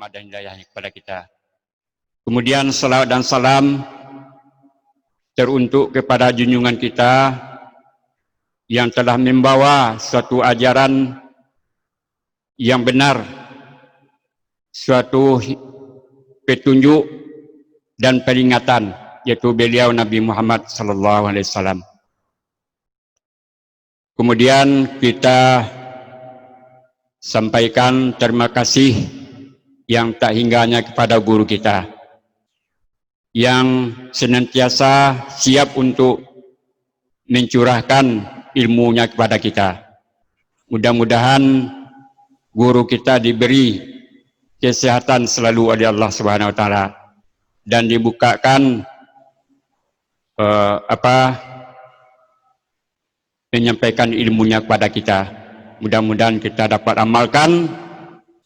rahmat dan hidayahnya kepada kita. Kemudian salawat dan salam teruntuk kepada junjungan kita yang telah membawa suatu ajaran yang benar, suatu petunjuk dan peringatan, yaitu beliau Nabi Muhammad sallallahu alaihi wasallam. Kemudian kita sampaikan terima kasih yang tak hingganya kepada guru kita yang senantiasa siap untuk mencurahkan ilmunya kepada kita. Mudah-mudahan guru kita diberi kesehatan selalu oleh Allah Subhanahu wa taala dan dibukakan menyampaikan ilmunya kepada kita. Mudah-mudahan kita dapat amalkan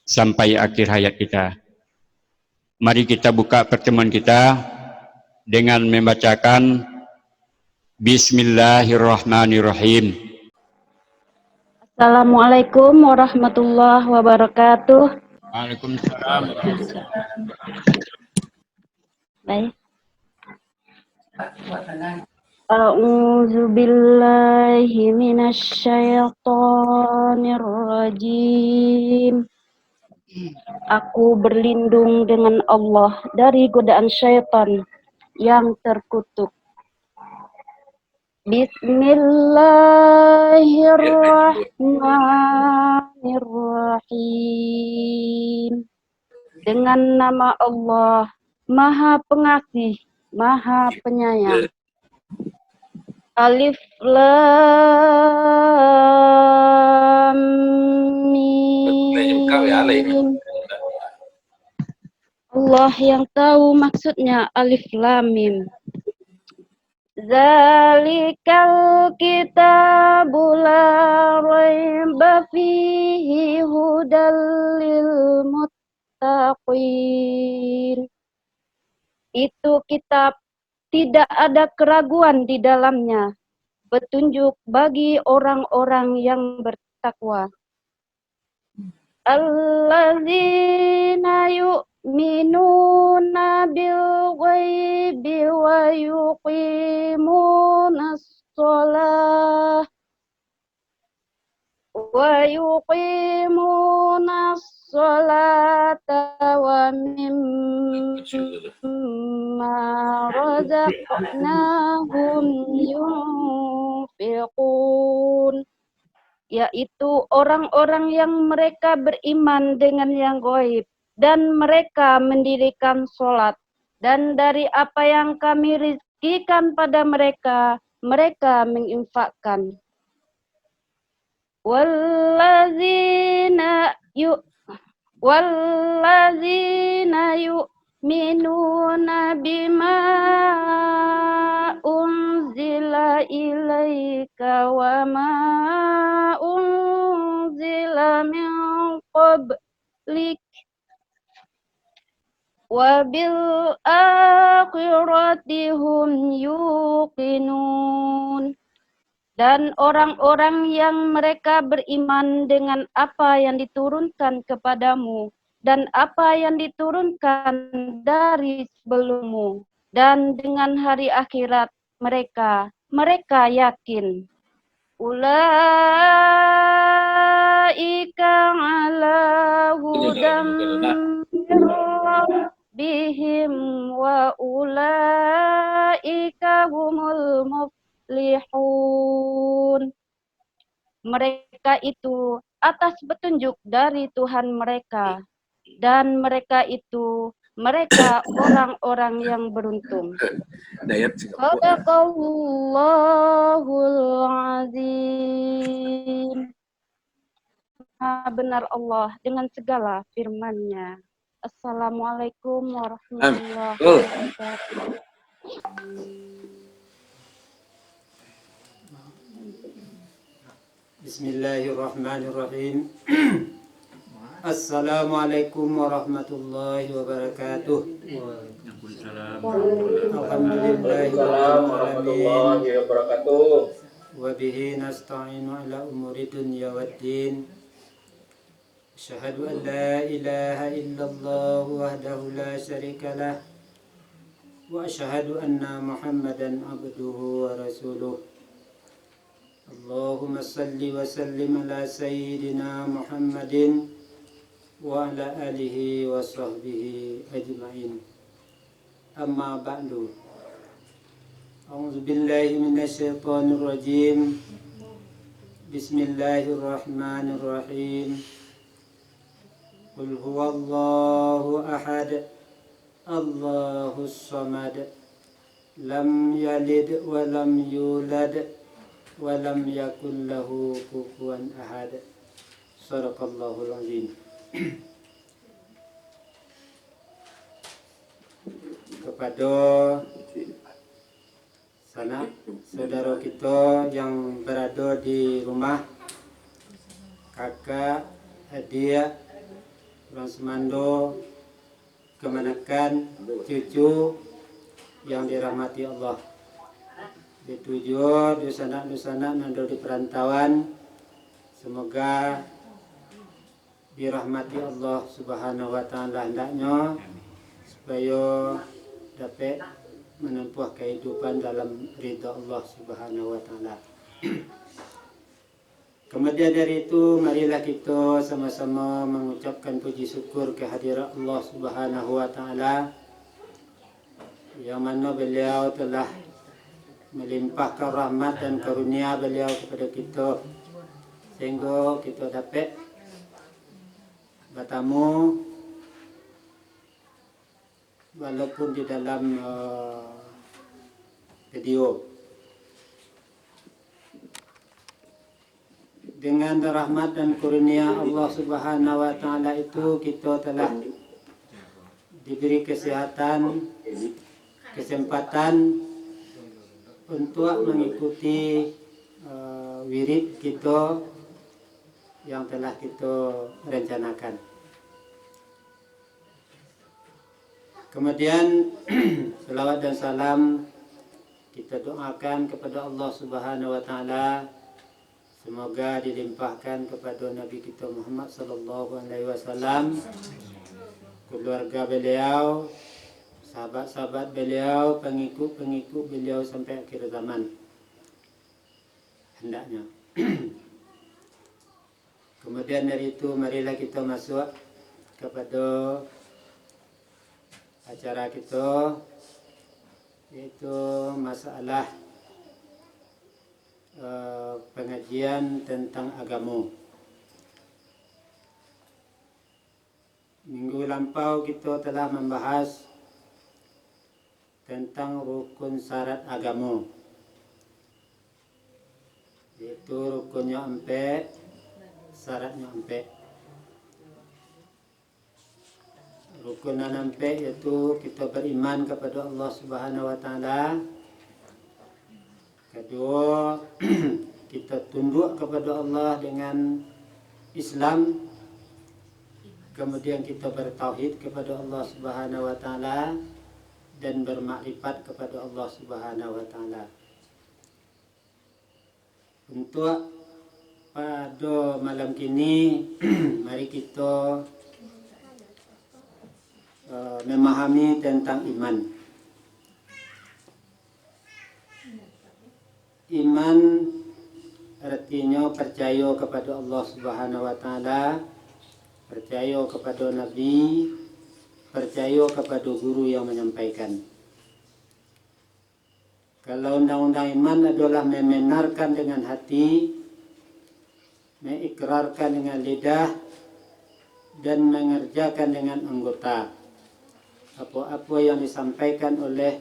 sampai akhir hayat kita. Mari kita buka pertemuan kita dengan membacakan Bismillahirrahmanirrahim. Assalamualaikum warahmatullahi wabarakatuh. Waalaikumsalam. Baik. A'udzu billahi minasyaitonir rajim. Aku berlindung dengan Allah dari godaan syaitan yang terkutuk. Bismillahirrahmanirrahim. Dengan nama Allah, Maha Pengasih, Maha Penyayang. Alif Lam Mim. Allah yang tahu maksudnya Alif Lam Mim. Zalikal kitabu la raiba fihi hudal lil muttaqin. Itu kitab tidak ada keraguan di dalamnya, petunjuk bagi orang-orang yang bertakwa. Allazina yu'minuna bil ghaibi wa yuqimunas shalah wa mimma razaqnahum yunfiqun, yaitu orang-orang yang mereka beriman dengan yang gaib dan mereka mendirikan sholat, dan dari apa yang kami rizkikan pada mereka, mereka menginfakkan. Wallazina yu'minuna bima unzila ilaika wa ma unzila min qablik wa bil akhirati hum yuqinun. Dan orang-orang yang mereka beriman dengan apa yang diturunkan kepadamu dan apa yang diturunkan dari sebelummu, dan dengan hari akhirat mereka yakin. Ulaika ala hudam min rabbihim wa ulaika humul muflihun. Mereka itu atas petunjuk dari Tuhan mereka, dan mereka orang-orang yang beruntung. Shadaqallahul azim. Maha benar Allah dengan segala firman-Nya. Assalamualaikum warahmatullahi wabarakatuh. Bismillahirrahmanirrahim. Assalamualaikum warahmatullahi wabarakatuh. Alhamdulillahirrahmanirrahim. Wa bihi nasta'inu ala umuri dunya waddin. أشهد أن لا إله إلا الله وحده لا شريك له وأشهد أن محمدا عبده ورسوله اللهم صل وسلم على سيدنا محمد وعلى آله وصحبه أجمعين أما بعد أعوذ بالله من الشيطان الرجيم بسم الله الرحمن الرحيم قل هو الله أحد الله الصمد لم يلد ولم يولد ولم يكن له كفوا أحد صدق الله العظيم. Kepada saudara kita yang berada di rumah, kakak, adik, orang semando, kemanakan, cucu yang dirahmati Allah. Dituju di sana nando di perantauan, semoga dirahmati Allah Subhanahu wa taala hendaknya supaya dapat menempuh kehidupan dalam ridha Allah Subhanahu wa taala. Kemudian dari itu, marilah kita sama-sama mengucapkan puji syukur kehadirat Allah Subhanahu wa taala yang mana beliau telah melimpahkan rahmat dan karunia beliau kepada kita sehingga kita dapat bertemu walaupun di dalam video. Dengan rahmat dan kurnia Allah Subhanahu wa taala itu kita telah diberi kesehatan, kesempatan untuk mengikuti wirid kita yang telah kita rencanakan. Kemudian selawat dan salam kita doakan kepada Allah Subhanahu wa taala, semoga dilimpahkan kepada Nabi kita Muhammad sallallahu alaihi wasallam, keluarga beliau, sahabat-sahabat beliau, pengikut-pengikut beliau sampai akhir zaman hendaknya. Kemudian dari itu marilah kita masuk kepada acara kita, yaitu masalah pengajian tentang agama. Minggu lampau kita telah membahas tentang rukun syarat agama, yaitu rukunnya 4, syaratnya 4. Rukun 4 yaitu kita beriman kepada Allah Subhanahu wa taala. Kedua, kita tunduk kepada Allah dengan Islam. Kemudian kita bertauhid kepada Allah Subhanahu wa taala dan bermakrifat kepada Allah Subhanahu wa taala. Untuk pada malam kini mari kita memahami tentang iman. Iman artinya percaya kepada Allah Subhanahu wa taala, percaya kepada Nabi, percaya kepada guru yang menyampaikan. Kalau undang-undang iman adalah membenarkan dengan hati, mengikrarkan dengan lidah, dan mengerjakan dengan anggota. Apa-apa yang disampaikan oleh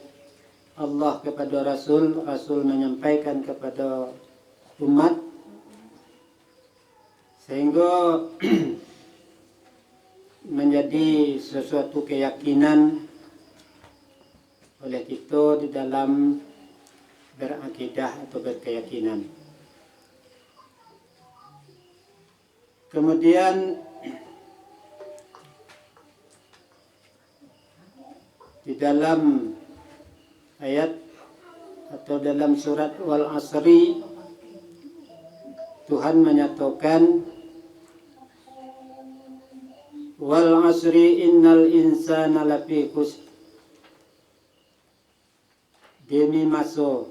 Allah kepada Rasul, Rasul menyampaikan kepada umat, sehingga menjadi sesuatu keyakinan oleh kita di dalam berakidah atau berkeyakinan. Kemudian di dalam ayat atau dalam surat Wal Asri, Tuhan menyatakan Wal asri innal insana lafi khusr. Demi masa,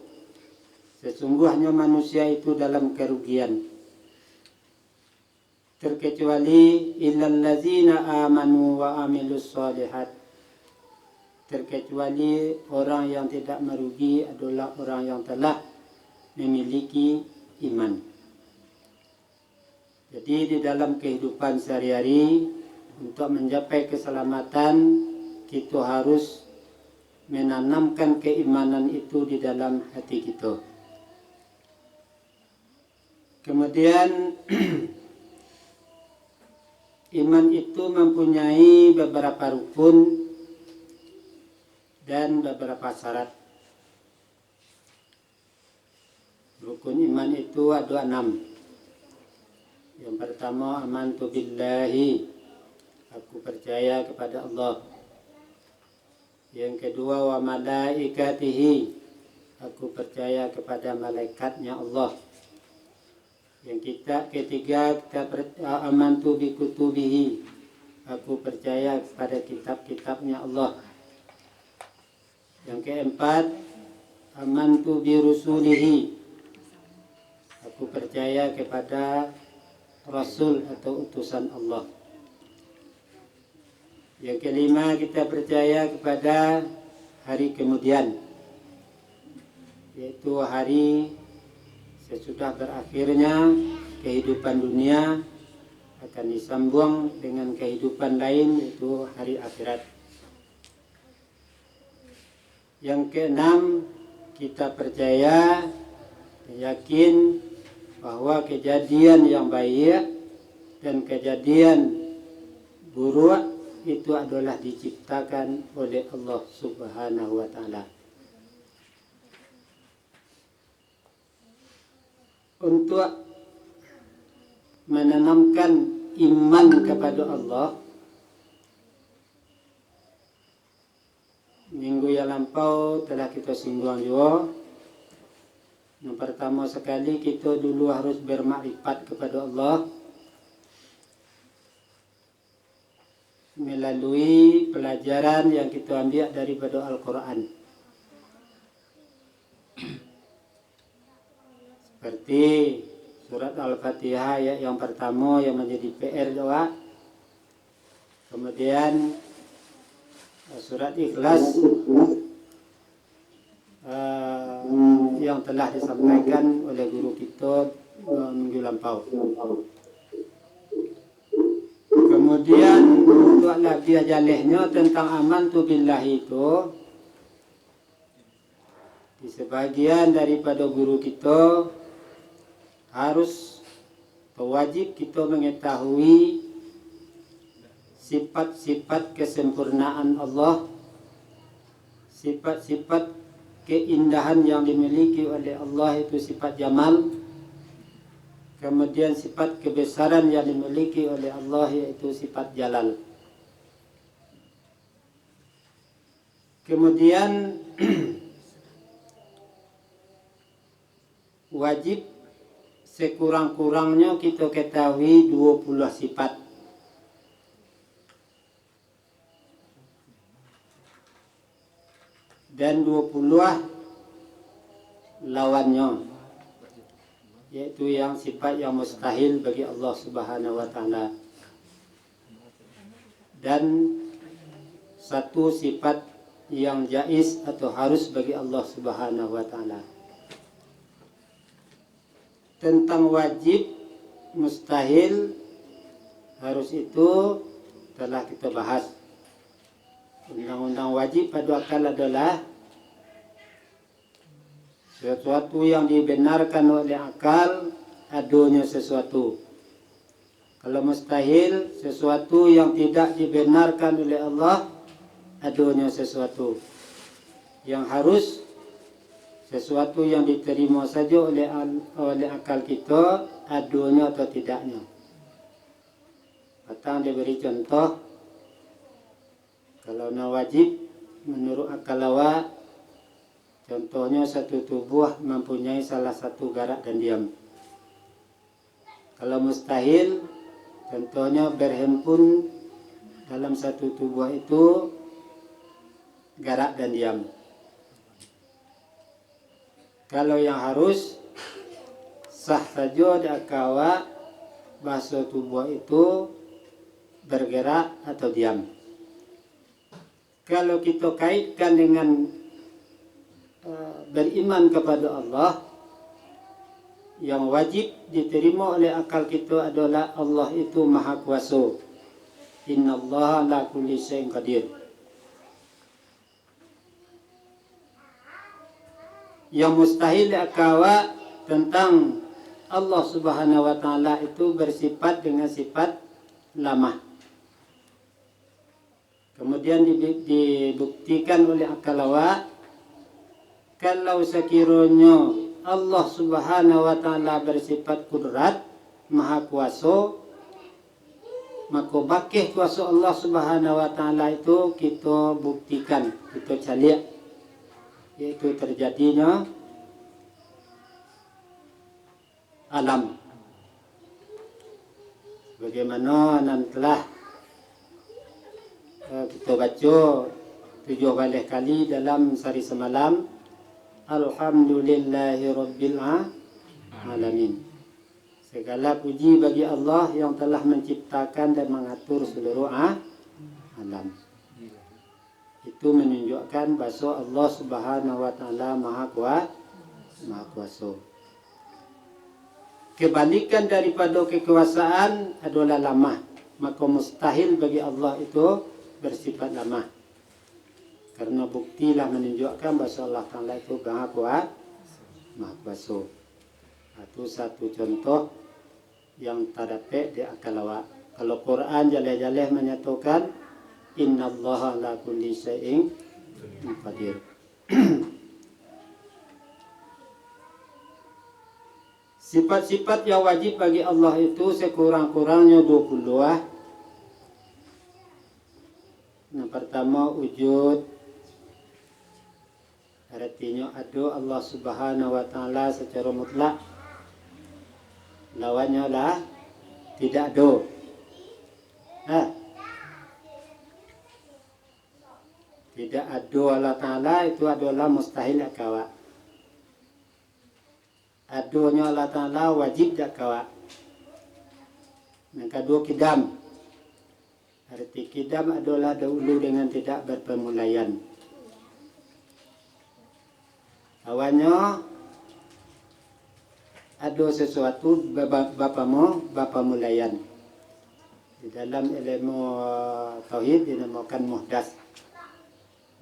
sesungguhnya manusia itu dalam kerugian. Terkecuali illal ladzina amanu wa amilus shalihat. Terkecuali orang yang tidak merugi adalah orang yang telah memiliki iman. Jadi di dalam kehidupan sehari-hari, untuk mencapai keselamatan, kita harus menanamkan keimanan itu di dalam hati kita. Kemudian iman itu mempunyai beberapa rukun dan beberapa syarat. Rukun iman itu ada 6. Yang pertama, amantu billahi, aku percaya kepada Allah. Yang kedua, wa malaikatihi, aku percaya kepada malaikatnya Allah. Yang ketiga, kita amantu bi kutubihi, aku percaya kepada kitab-kitabnya Allah. Yang keempat, amantu bi rusulihi, aku percaya kepada Rasul atau utusan Allah. Yang kelima, kita percaya kepada hari kemudian, yaitu hari sesudah berakhirnya kehidupan dunia akan disambung dengan kehidupan lain, yaitu hari akhirat. Yang keenam, kita percaya, yakin bahwa kejadian yang baik dan kejadian buruk itu adalah diciptakan oleh Allah Subhanahu wa Ta'ala. Untuk menanamkan iman kepada Allah, minggu yang lampau telah kita singgung juga. Yang pertama sekali, kita dulu harus bermakrifat kepada Allah melalui pelajaran yang kita ambil daripada Al-Quran. Seperti surat Al-Fatihah ayat yang pertama yang menjadi PR doa. Kemudian surat Ikhlas yang telah disampaikan oleh guru kita minggu lampau. Kemudian untuk lebih jalehnya tentang amantu billahi itu, di sebagian daripada guru kita harus wajib kita mengetahui sifat-sifat kesempurnaan Allah, sifat-sifat keindahan yang dimiliki oleh Allah, itu sifat jamal. Kemudian sifat kebesaran yang dimiliki oleh Allah, yaitu sifat jalal. Kemudian wajib sekurang-kurangnya kita ketahui 20 sifat. Dan 20 lawannya, yaitu yang sifat yang mustahil bagi Allah Subhanahu wa Ta'ala, dan satu sifat yang jaiz atau harus bagi Allah Subhanahu wa Ta'ala. Tentang wajib, mustahil, harus itu telah kita bahas. Undang-undang wajib pada akal adalah sesuatu yang dibenarkan oleh akal, adanya sesuatu. Kalau mustahil, sesuatu yang tidak dibenarkan oleh Allah, adanya sesuatu. Yang harus, sesuatu yang diterima saja oleh akal kita, adanya atau tidaknya. Patang diberi contoh, kalau nak wajib menurut akal awak, contohnya satu tubuh mempunyai salah satu gerak dan diam. Kalau mustahil, contohnya berhimpun dalam satu tubuh itu gerak dan diam. Kalau yang harus sah saja dakawa bahasa tubuh itu bergerak atau diam. Kalau kita kaitkan dengan beriman kepada Allah, yang wajib diterima oleh akal kita adalah Allah itu Maha Kuasa. Innallaha ala kulli syai'in qadir. Yang mustahil dikawa tentang Allah Subhanahu wa taala itu bersifat dengan sifat lamah. Kemudian dibuktikan oleh akal awak, kalau sekiranya Allah Subhanahu wa taala bersifat kudrat, maha kuasa, maka bakih kuasa Allah Subhanahu wa taala itu kita buktikan, kita caliak, yaitu terjadinya alam. Bagaimana nantilah kita baca 7 kali dalam sehari semalam, Alhamdulillahi Rabbil Alamin. Segala puji bagi Allah yang telah menciptakan dan mengatur seluruh alam. Itu menunjukkan bahwa Allah Subhanahu wa taala Maha Kuasa. Kebalikan daripada kekuasaan adalah lamah. Maka mustahil bagi Allah itu bersifat lamah. Karena buktilah menunjukkan bahwa Allah Ta'ala itu Maha Kuasa. Itu satu contoh yang terdapat di akal awak. Kalau Quran jaleh-jaleh menyatakan innallaha ala kulli syai'in qadir. Sifat-sifat yang wajib bagi Allah itu sekurang-kurangnya 20. Yang pertama wujud, artinya ada Allah Subhanahu wa taala secara mutlak. Lawannya lah tidak ada. Tidak ada Allah Ta'ala itu adalah mustahil akawa. Adanya Allah Ta'ala wajib akawa. Yang kedua kidam. Arti kidam adalah dahulu dengan tidak berpermulaian. Awalnya ada sesuatu bapa mulayan. Di dalam ilmu tauhid dinamakan muhdas.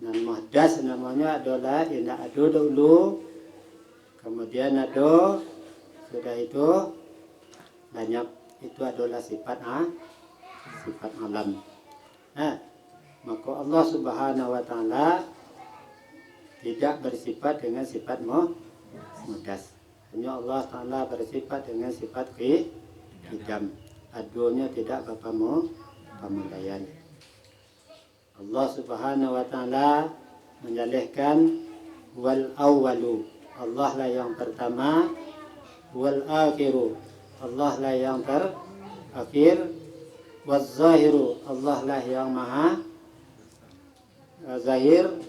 Dan muhdas namanya adalah yang ada dahulu, kemudian ada, sudah itu banyak. Itu adalah sifat alam. Maka Allah Subhanahu wa taala tidak bersifat dengan sifat muhdas. Hanya Allah Ta'ala bersifat dengan sifat qidam. Adanya tidak pemulaian. Allah Subhanahu wa taala menjalihkan wal awwalu, Allah lah yang pertama, wal akhiru, Allah lah yang terakhir, waz zahiru, Allah lah yang maha zahir,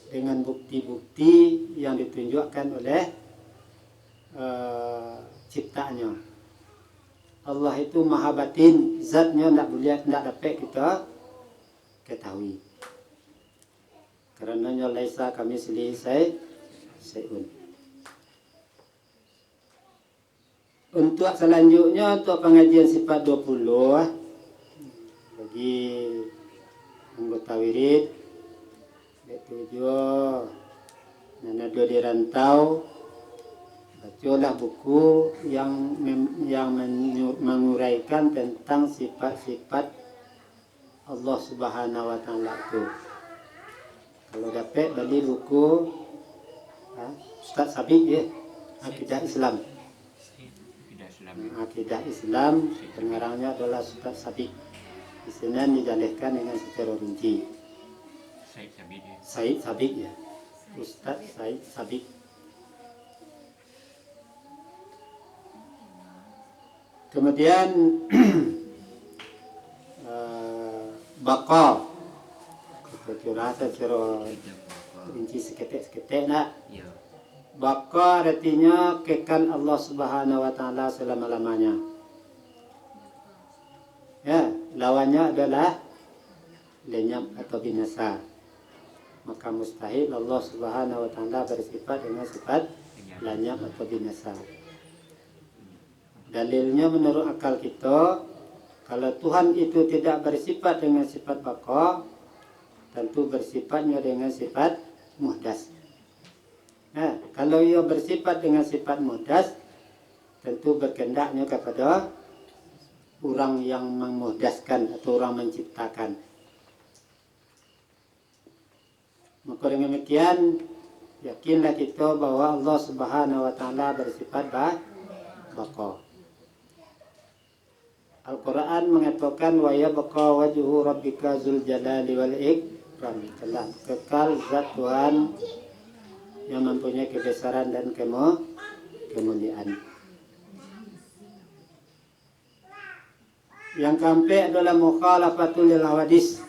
dengan bukti-bukti yang ditunjukkan oleh ciptanya. Allah itu maha batin, zatnya tidak dapat kita ketahui. Karenanya laisa kamitslihi syai'un. Untuk selanjutnya, untuk pengajian sifat 20 bagi anggota wirid, tujuh Nanado di rantau, bacalah buku yang menguraikan tentang sifat-sifat Allah Subhanahu wa taala itu. Kalau dapat beli buku Ustaz Sabik ya, Akidah Islam. Akidah Islam, pengarangnya adalah Ustaz Sabik. Di sini dijelaskan dengan secara rinci. Said Sabik ya, Ustaz Said Sabik. Kemudian Baka. Kita curahkan cara rinci seketik-seketik nak. Ya. Baka artinya kekal Allah Subhanahu wa taala selama-lamanya. Ya, lawannya adalah lenyap atau binasa. Maka mustahil Allah Subhanahu wa taala bersifat dengan sifat lenyap atau binasa. Dalilnya menurut akal kita, kalau Tuhan itu tidak bersifat dengan sifat baqa, tentu bersifatnya dengan sifat muhdas. Nah, kalau ia bersifat dengan sifat muhdas, tentu berkehendaknya kepada orang yang memuhdaskan atau orang menciptakan. Maka dengan demikian, yakinlah kita bahwa Allah Subhanahu wa taala bersifat baqa. Al-Quran mengatakan wa yabqa wajhu rabbika dzul jalali wal ikram, telah kekal zat Tuhan yang mempunyai kebesaran dan kemuliaan. Yang keempat adalah mukhalafatul lil hawadis,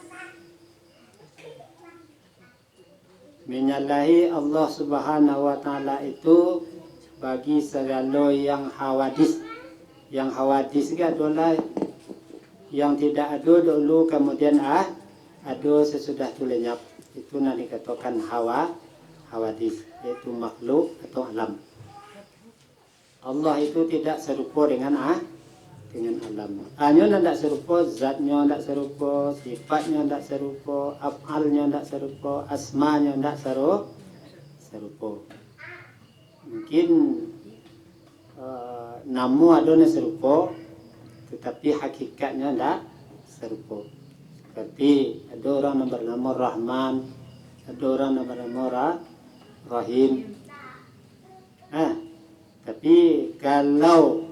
menyalahi Allah Subhanahu wa taala itu bagi segala yang hawadis. Yang hawadis adalah yang tidak ada dulu kemudian ada sesudah itu lenyap. Itu nanti dikatakan hawadis, yaitu makhluk atau alam. Allah itu tidak serupa dengan alam. Hanya tidak serupa, zatnya tidak serupa, sifatnya tidak serupa, af'alnya tidak serupa, asmanya tidak serupa. Mungkin namu adanya serupa, tetapi hakikatnya tidak serupa. Seperti ada orang yang bernama Rahman, ada orang yang bernama Rahim. Tapi kalau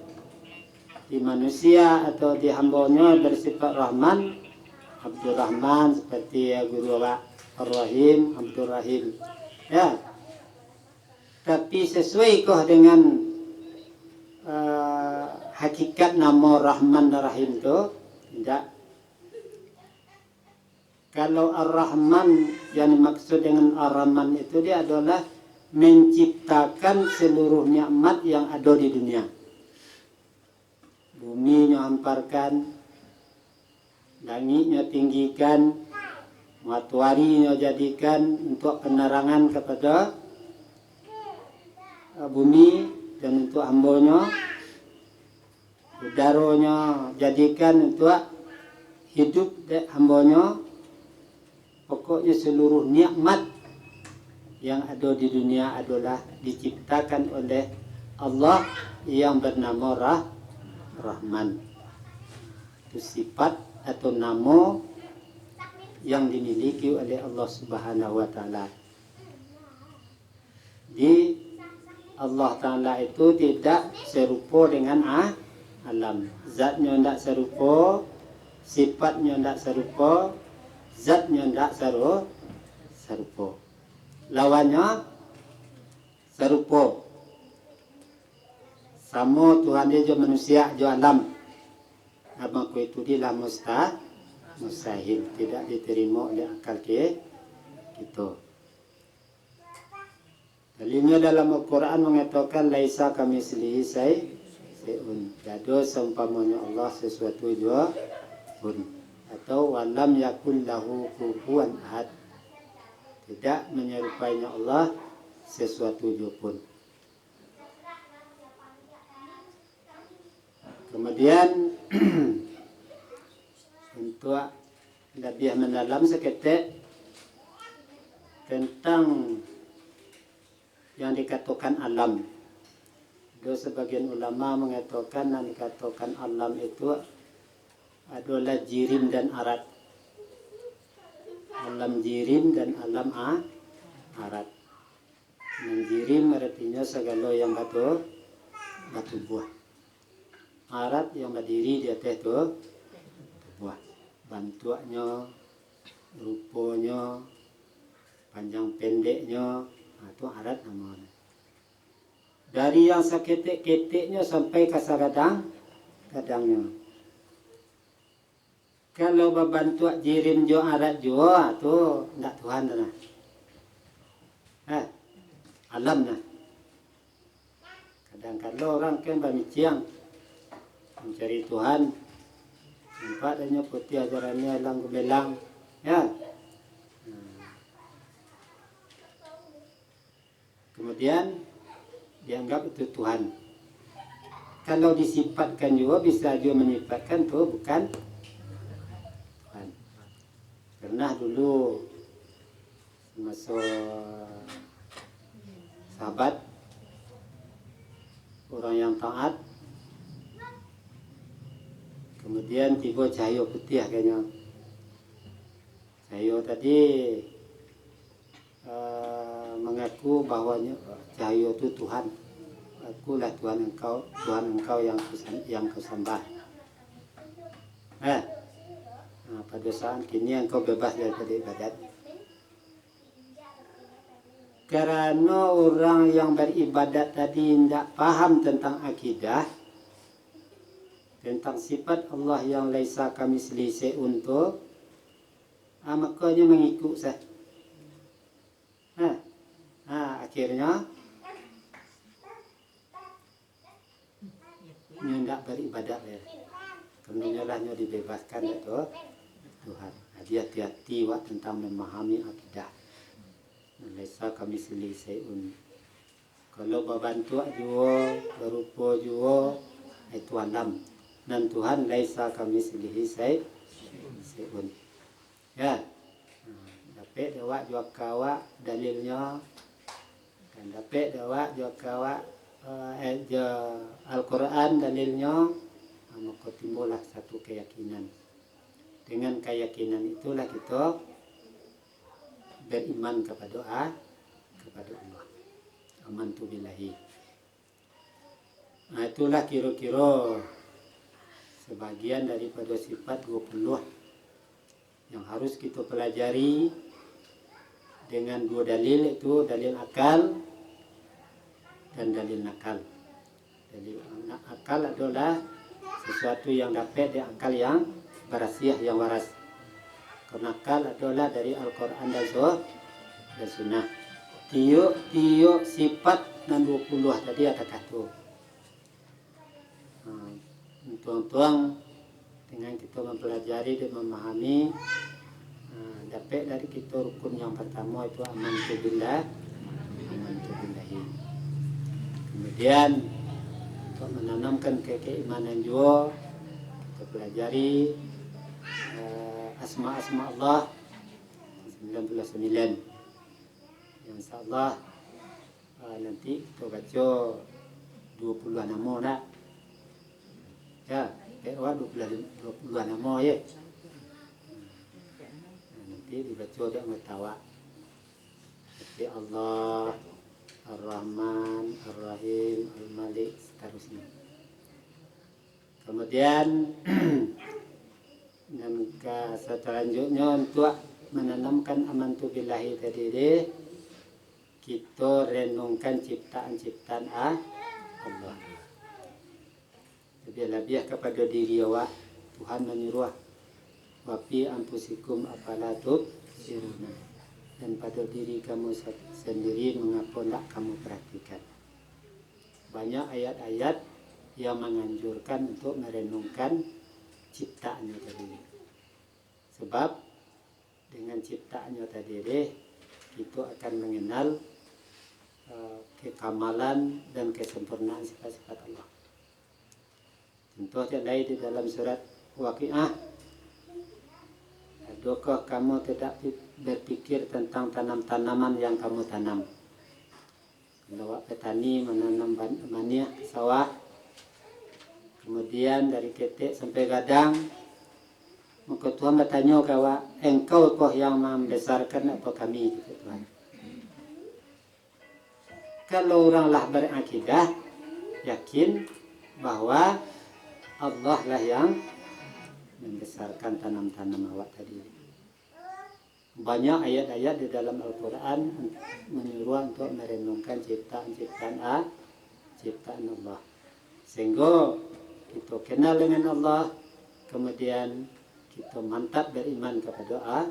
di manusia atau di hambanya bersifat Rahman, Abdul Rahman, seperti Guru Ar-Rahim, Abdul Rahim. Ya. Tapi sesuaikah dengan hakikat nama Rahman dan Rahim itu? Tidak. Kalau Ar-Rahman yang dimaksud dengan Ar-Rahman itu dia adalah menciptakan seluruh nikmat yang ada di dunia. Buminya hamparkan, langitnya tinggikan, mataharinya jadikan untuk penerangan kepada bumi dan untuk hambanya, udaranya jadikan untuk hidup hambanya. Pokoknya seluruh nikmat yang ada di dunia adalah diciptakan oleh Allah yang bernama Rahman. Itu sifat atau nama yang dimiliki oleh Allah Subhanahu wa taala. Di Allah Ta'ala itu tidak serupa dengan alam. Zatnya tidak serupa, sifatnya tidak serupa, zatnya tidak serupa. Lawannya serupa. Sama Tuhan dia juga manusia, juga alam. Maka itu dia mustahil, tidak diterima oleh akal kita. Dalilnya dalam Al-Quran mengatakan laisa kamitslihi syai'un. Tiada seumpamanya Allah sesuatu jua pun. Atau walam yakul lahu kufuwan ahad. Tidak menyerupainya Allah sesuatu jua pun. Kemudian untuk lebih mendalam seketik tentang yang dikatakan alam. Ada sebagian ulama mengatakan yang dikatakan alam itu adalah jirim dan arat. Alam jirim dan alam arat. Jirim artinya segala yang batu buah. Arat yang berdiri di atas itu buah. Bentuknya, rupanya, panjang pendeknya, itu arat namanya. Dari yang seketik-ketiknya sampai ke kadangnya. Kalau berbantu jirim jo arat jo tu ndak Tuhan dah. Alam nah. Kadang-kadang orang kan bermiciang mencari Tuhan. Nampak adanya putih ajarannya lang gebelang. Ya. Kemudian dianggap itu Tuhan. Kalau disifatkan juga bisa juga menyifatkan tuh bukan Tuhan. Pernah dulu masuk sahabat orang yang taat, kemudian tiba cahaya putih kayaknya. Cahaya tadi mengaku bahwa cahaya itu Tuhan. Akulah Tuhan engkau yang kau sembah. Pada saat kini engkau bebas daripada ibadat. Karena orang yang beribadat tadi tidak paham tentang akidah, tentang sifat Allah yang laisa kamitslihi syai'un tu, makanya mengikut sah. Akhirnya dia tidak beribadat ya. Kemudiannya dibebaskan itu Tuhan. Dia hati-hati tentang memahami akidah. Laisa kamitslihi syai'un. Kalau berbantu juga, berupa juga itu alam. Dan Tuhan laisa kamitslihi syai'un. Ya. Dapat dawak juga kawak dalilnya. Dan dapat dawak juga kawak Al-Quran dalilnya, maka timbullah satu keyakinan. Dengan keyakinan itulah kita beriman kepada Allah. Amantu billahi. Itulah kira-kira sebagian daripada sifat 20 yang harus kita pelajari dengan dua dalil, itu dalil akal dan dalil nakal. Dalil akal adalah sesuatu yang dapat dari akal yang berasiah, yang waras. Karena akal adalah dari Al-Quran dan Sunnah. Tiuk sifat dan 20 tadi ada kata. Tuang-tuang dengan kita mempelajari dan memahami, dapat dari kita rukun yang pertama itu amantu billahi. Kemudian untuk menanamkan keimanan juga kita pelajari asma-asma Allah 99. Yang insyaAllah nanti kita baca 20 nama nak. Ya, 20 nama ya. Nanti dibaca dia mengetawa. Seperti Allah, Ar-Rahman, Ar-Rahim, Al-Malik, seterusnya. Kemudian yang selanjutnya untuk menanamkan amantu billahi tadi deh, kita renungkan ciptaan-ciptaan Allah. Lebih-lebih kepada diri awak. Tuhan menyuruh wa fi anfusikum afala tubsiruna. Dan pada diri kamu sendiri mengapa tidak kamu perhatikan. Banyak ayat-ayat yang menganjurkan untuk merenungkan ciptaannya tadi. Sebab dengan ciptaannya tadi kita akan mengenal kekamalan dan kesempurnaan sifat-sifat Allah. Contohnya lain di dalam surat Waqiah. Adakah kamu tidak berpikir tentang tanam-tanaman yang kamu tanam? Kalau petani menanam maniah sawah, kemudian dari ketek sampai gadang, maka Tuhan bertanya kawa, engkau kah yang membesarkan atau kami? Tuhan. Kalau oranglah berakidah, yakin bahwa Allah lah yang membesarkan tanam-tanam awak tadi. Banyak ayat-ayat di dalam Al-Quran menyuruh untuk merenungkan ciptaan Allah. Sehingga kita kenal dengan Allah, kemudian kita mantap beriman kepada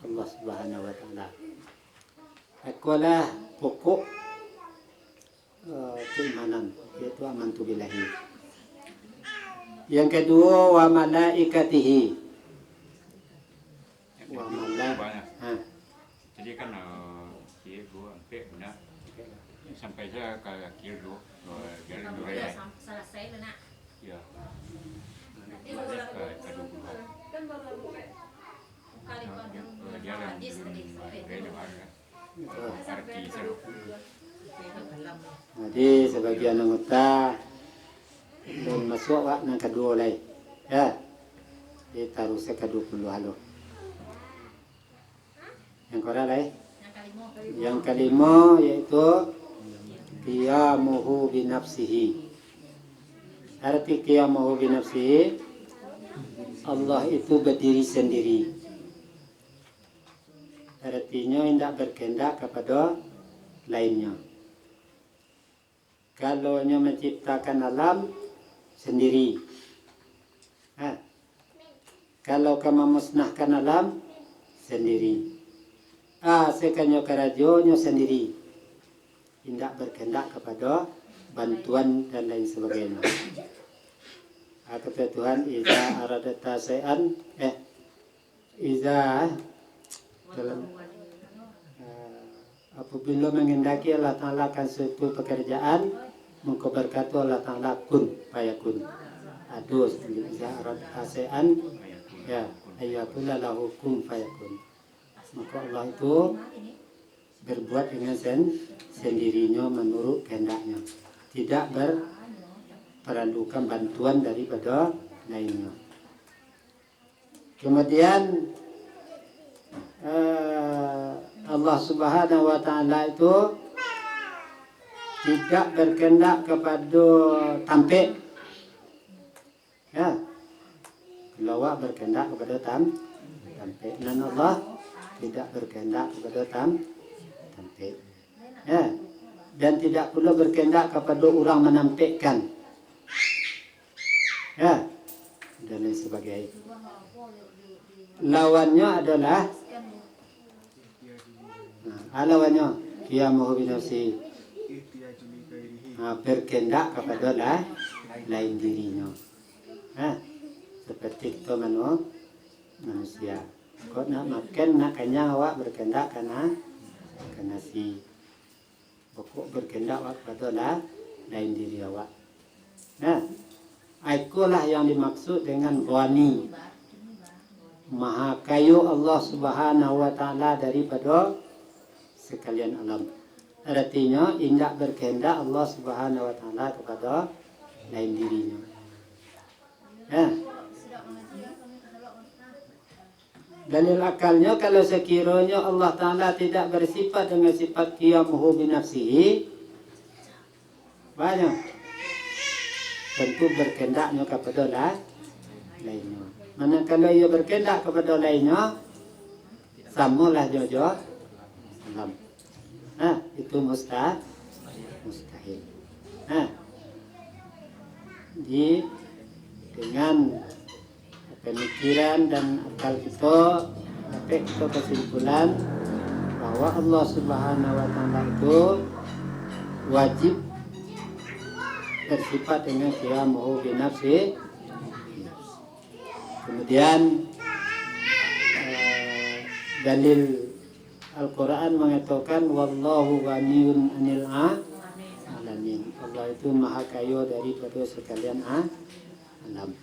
Allah Subhanahu wa taala. Itulah pokok keimanan, yaitu amantu billahi. Yang kedua, wa malaikatihi. Wa malaikatihi. Jadi kan kira dua sampai benar sampai saya ke kira dua jalan dua ya. Selesai benar. Ya. Kali pandang Jalan hadis tadi Jadi sebagian anggota belum masuk wak nang kedua lagi. Ya. Ditaruh ke-20 halo. Yang kedua lagi. Yang kelima yaitu qiyamuhu binafsihi. Arti qiyamuhu binafsihi, Allah itu berdiri sendiri. Artinya tidak berkehendak kepada lainnya. Kalau nya menciptakan alam sendiri. Kalau kamu musnahkan alam sendiri. Sekanyo kerajonya sendiri. Tidak berkehendak kepada bantuan dan lain sebagainya. Kata Tuhan, iza aradata syai'an apabila menghendaki Allah Ta'ala akan suatu pekerjaan, maka berkata Allah Ta'ala kun fayakun. Adus iza aradata syai'an ayyakula lahu kun fayakun. Maka Allah itu berbuat dengan sendirinya menurut kehendaknya, tidak berperandukan bantuan daripada lainnya. Kemudian Allah Subhanahu wa taala itu tidak berkehendak kepada tampik. Ya. Kalau berkehendak kepada tampik, dan Allah tidak berkehendak kepada tampik. Ya. Dan tidak pula berkehendak kepada orang menampikkan. Ya. Dan lain sebagainya. Lawannya adalah lawannya qiyamuhu binafsi, berkehendak kepada lain dirinya. Seperti kita manusia. Kau nak makan, nak kenyang, awak berkehendak karena si. Pokok berkehendak awak kepada lain diri awak. Itulah yang dimaksud dengan wani. Maha kayu Allah Subhanahu wa taala daripada sekalian alam. Artinya tidak berkehendak Allah Subhanahu wa taala kepada lain dirinya. Dalil akalnya, kalau sekiranya Allah Ta'ala tidak bersifat dengan sifat qiyamuhu binafsihi, banyak tentu berkehendaknya kepada lainnya. Mana kalau ia berkehendak kepada lainnya, samalah jojo alam. Itu mustahil. Jadi dengan pemikiran dan akal kita, sampai kita kesimpulan bahwa Allah Subhanahu wa taala itu wajib bersifat dengan qiyamuhu binafsi. Kemudian dalil Al-Quran mengatakan wallahu ghaniyun 'anil 'alamin. Allah itu maha kaya daripada sekalian alam.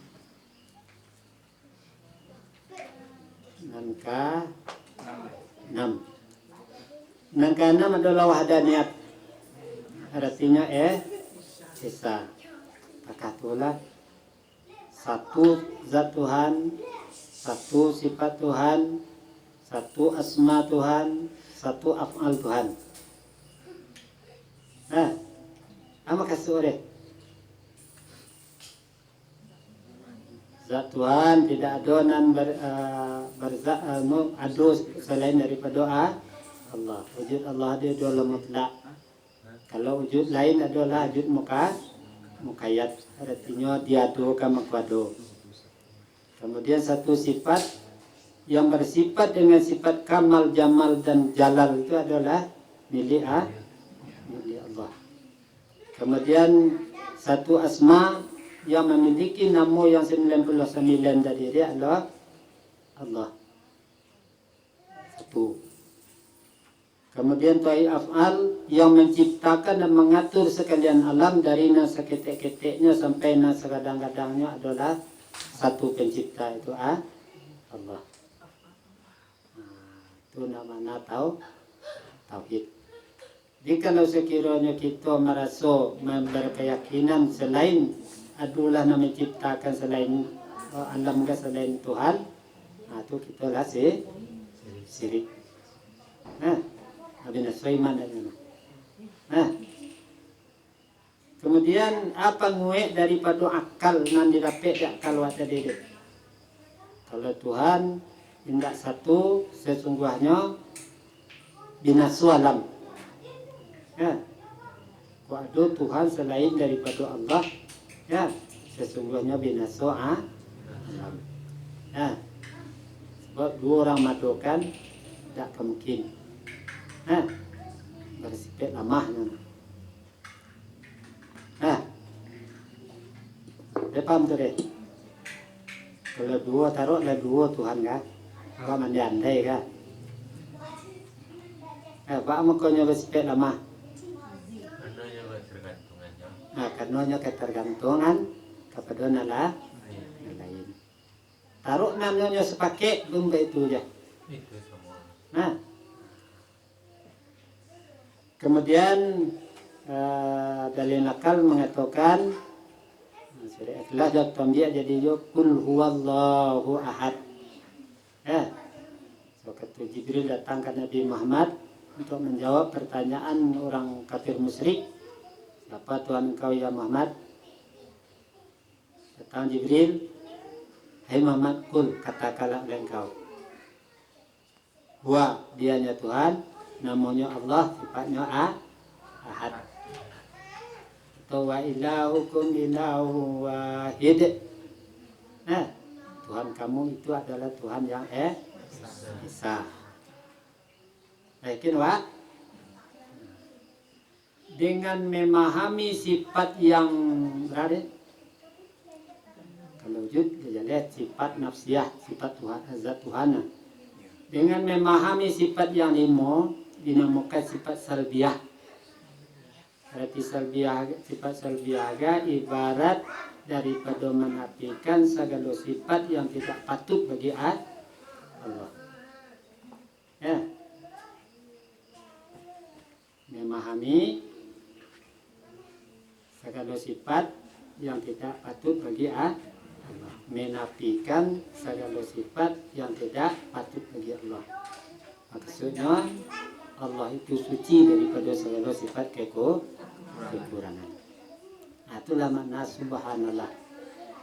Nangka 6. Nangka 6 adalah wahdaniyat. Artinya esa. Takatulah satu zat Tuhan, satu sifat Tuhan, satu asma Tuhan, satu af'al Tuhan. Apa kasih zat Tuhan tidak ada nan ada selain daripada Allah. Wujud Allah dia adalah mutlak. Kalau wujud lain adalah wujud mukayyad, artinya diadukan makwado. Kemudian satu sifat yang bersifat dengan sifat kamal, jamal dan jalal itu adalah milik Allah. Kemudian satu asma yang memiliki nama yang 99 dari dia adalah Allah. Satu. Kemudian tuai af'al yang menciptakan dan mengatur sekalian alam dari nasa ketek-keteknya sampai nasa kadang-kadangnya adalah satu pencipta itu Allah. Itu namanya tauhid. Jadi kalau sekiranya kita merasa berkeyakinan selain adalah yang menciptakan selain alam ke selain Tuhan, itu kita lah syirik. Nabi Sulaiman kemudian apa nguek daripada akal nan didapat akal wa tadi. Kalau Tuhan tindak satu sesungguhnya binasu alam. Ada Tuhan selain daripada Allah, sesungguhnya binasu alam. Sebab dua orang madukan tak mungkin. Bersifat lamahnya. Dia paham tu deh. Kalau dua taruhlah dua Tuhan kan, apa mandai kan? Pak makanya bersifat lamah. Karenanya ketergantungan kepada nala lain. Taruh namanya sepaket belum itu je. Kemudian dalil nakal mengatakan surah Ikhlas dan tambah jadi kul huwallahu ahad. Waktu Jibril datang ke Nabi Muhammad untuk menjawab pertanyaan orang kafir musyrik, siapa Tuhan engkau ya Muhammad? Datang Jibril, hai Muhammad, kul katakanlah oleh engkau, huwa dianya Tuhan, namanya Allah, sifatnya ahad. Atau wa ilahukum ilahu wahid. Tuhan kamu itu adalah Tuhan yang esa. Yakin wa? Dengan memahami sifat yang berada, kalau wujud dia lihat sifat nafsiyah, sifat Tuhan, zat Tuhan. Dengan memahami sifat yang lima dinamakan sifat salbiyah. Berarti sifat salbiyah ibarat daripada menafikan segala sifat yang tidak patut bagi Allah. Memahami segala sifat yang tidak patut bagi Allah. Menafikan segala sifat yang tidak patut bagi Allah. Maksudnya Allah itu suci daripada segala sifat kekurangan. Itulah makna subhanallah.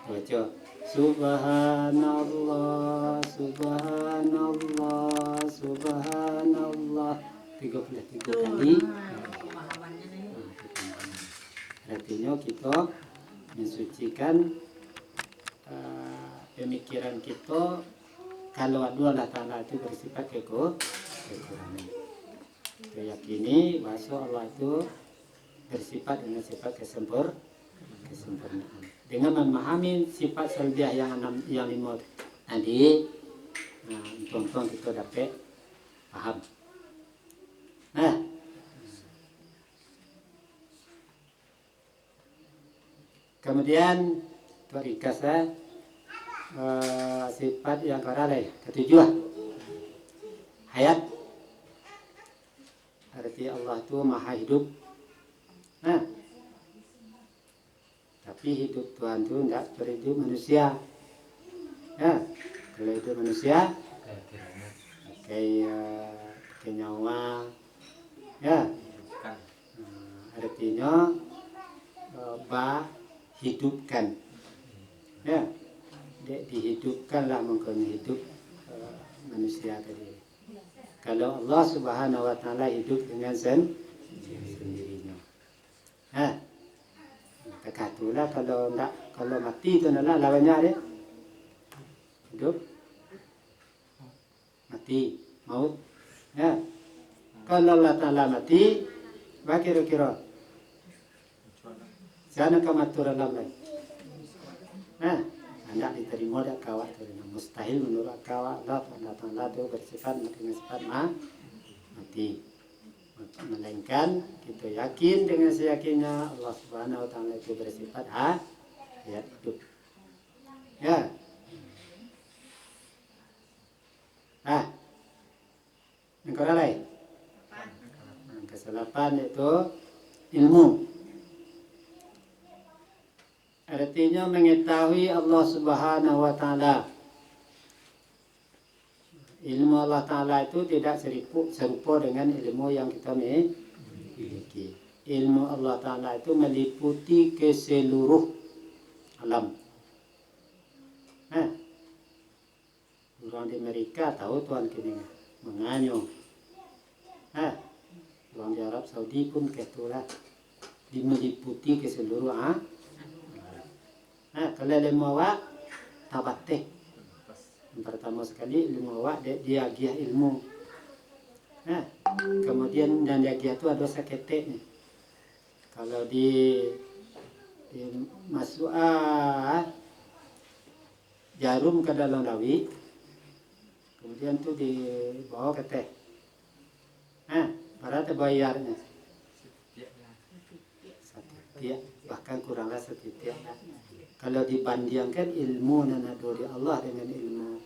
Baca subhanallah, subhanallah, subhanallah 33 kali. Artinya kita mensucikan pemikiran kita kalau Allah Ta'ala itu bersifat kekurangan. Kita yakini bahwa Allah itu bersifat dengan sifat kesempurnaan. Dengan memahami sifat salbiah yang lima tadi, tonton kita dapat paham. Kemudian ringkas sifat yang ketujuh, hayat. Arti Allah itu maha hidup. Tapi hidup Tuhan itu tidak seperti manusia. Kalau hidup manusia kayak nyawa, artinya hidupkan, dihidupkanlah mungkin hidup manusia tadi. Kalau Allah Subhanahu Wa Taala hidup dengan sendirinya, kekatulah kalau mati itu adalah lawannya dia. Hidup, mati, maut. Ya. Kalau Allah Ta'ala mati, apa kira-kira? Sana kematuran Allah. Nah, anda diterima dak kawat terima. Mustahil menurut kawat Allah Ta'ala itu bersifat dengan sifat mati. Melainkan kita yakin dengan seyakinnya Allah Subhanahu Wa Ta'ala itu bersifat hayat hidup. Ya. Yang lain. Yang ke-8 yaitu ilmu. Artinya mengetahui Allah Subhanahu Wa Ta'ala. Ilmu Allah Ta'ala itu tidak serupa dengan ilmu yang kita miliki. Ilmu Allah Ta'ala itu meliputi ke seluruh alam. Orang di Amerika tahu Tuhan kini menganyo. Orang di Arab Saudi pun ketulah meliputi ke seluruh kalau ilmu awak tabatek. Yang pertama sekali ilmu awak dia giah ilmu. Kemudian dan dia giah itu ada saketeknya. Kalau di masuk jarum ke dalam lawi, kemudian tu dibawa ke teh. Berapa bayarnya? Setiap, bahkan kuranglah setiap. Kalau dibandingkan ilmu dan dari Allah dengan ilmu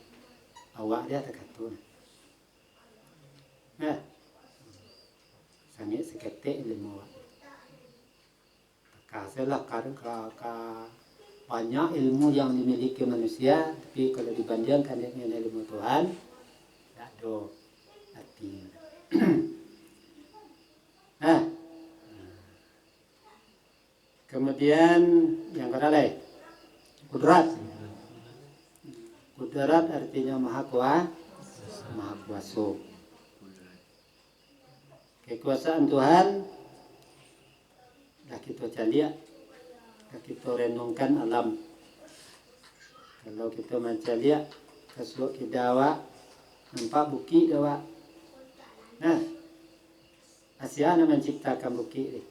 awak dia terkatun. Sangat seketik ilmu awak. Kasihlah karena banyak ilmu yang dimiliki manusia, tapi kalau dibandingkan dengan ilmu Tuhan, tak ada artinya. Kemudian yang kedua, kudrat. Kudrat artinya maha kuasa. Kekuasaan Tuhan dah kita cari, dah kita renungkan alam. Kalau kita mencari kesuat kidawa, nampak bukit dawa. Asyana menciptakan bukit ni.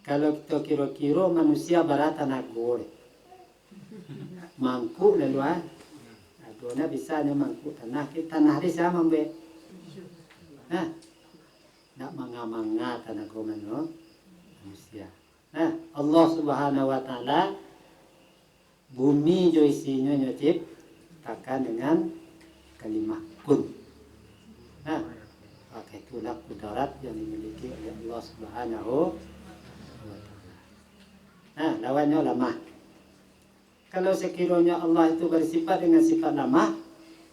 Kalau kita kira-kira manusia barata nagor, mangkuk lalu adona bisa nya mangkuk tanah di sama be. Nak manga tanah komano manusia. Allah Subhanahu Wa Ta'ala bumi jo isinya nyocip takkan dengan kalimah kun. Pakai itulah kudarat yang dimiliki oleh Allah Subhanahu Wa Ta'ala. Lawannya lemah. Kalau sekiranya Allah itu bersifat dengan sifat lemah,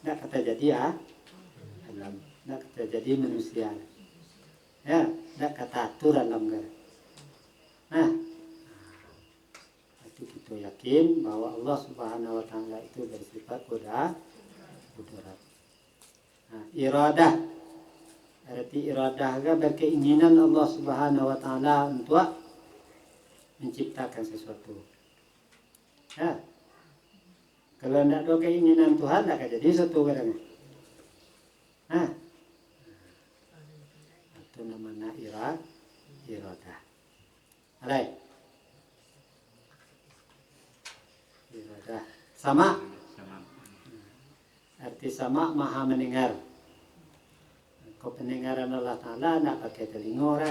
tidak kata jadi alam, tidak kata jadi manusia. Tidak kata atur alam. Itu kita yakin bahwa Allah Subhanahu Wa Ta'ala itu bersifat kudarat. Iradah. Arti iradah berkeinginan Allah Subhanahu Wa Ta'ala untuk menciptakan sesuatu. Kalau tidak ada keinginan Tuhan, tidak akan jadi sesuatu kadang. Itu namanya iradah. Alright. Iradah. Sama. Arti sama maha mendengar. Kau pendengaran Allah Ta'ala nak pakai telinga.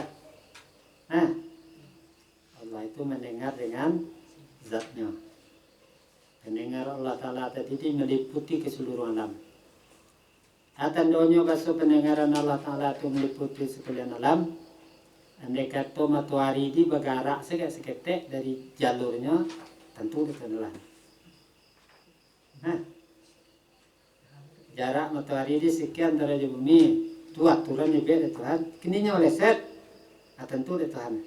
Allah itu mendengar dengan zatnya. Pendengar Allah Ta'ala tadi meliputi keseluruhan alam. Tandanya kalau pendengaran Allah Ta'ala itu meliputi sekalian alam, andai kata matahari ini bergerak seketik dari jalurnya, tentu ditelan. Jarak matahari ini sekian derajat bumi, itu aturan yang beda Tuhan. Kininya meleset, tentu di Tuhan.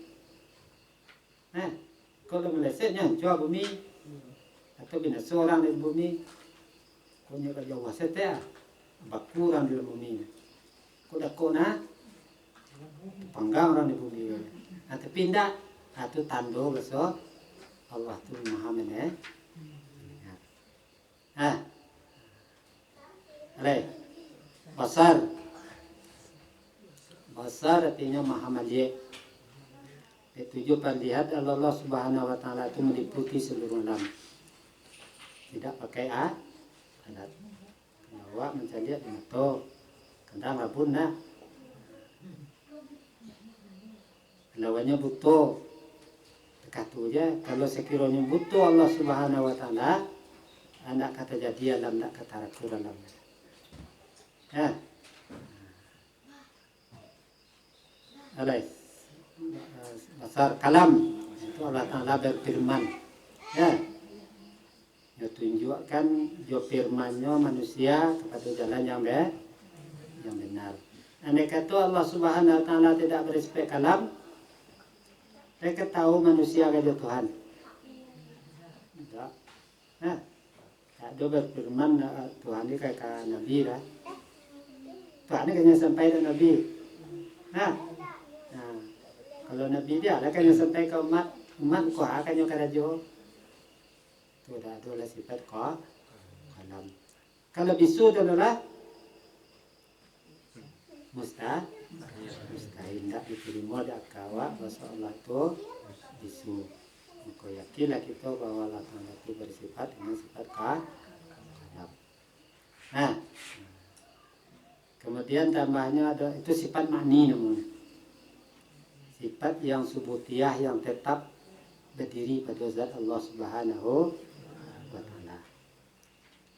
Kalau melesetnya jauh bumi, atau binasa orang di bumi, kau nyala jauh waset ya, bakuran di bumi. Kau dah kona, panggang orang di bumi. Atau pindah, atau tando besok Allah tu maha mendengar. Basar. Basar artinya maha melihat. Tujuan lihat Allah Subhanahu wa taala itu meliputi seluruh alam. Tidak pakai alat. Awak mencari lihat mata. Kendang rabun nak. Lawannya butuh. Kata aja kalau sekiranya butuh Allah Subhanahu wa taala, anak kata jadi alam nak kata raku dalam. Alai. Basar kalam itu Allah Taala berfirman. Ya. Dia tunjukkan jo firman-Nya manusia kepada jalan yang benar. Andai kata Allah Subhanahu wa taala tidak berespek kalam, mereka tahu manusia kepada Tuhan. Tidak. Tak ada berfirman Tuhan ini kayak Nabi lah. Tuhan ini kayaknya sampai ke Nabi. Kalau Nabi dia lah kayaknya sampai ke umat kau kayaknya ke raja. Itu dah adalah sifat kalam. Kalau bisu itu adalah mustahil tidak diterima dak kawa bahwa Allah itu bisu. Kau yakinlah kita bahwa Allah Taala itu bersifat dengan sifat kalam. Kemudian tambahnya ada itu sifat makni namanya. Sifat yang subutiyah yang tetap berdiri pada zat Allah Subhanahu wa taala.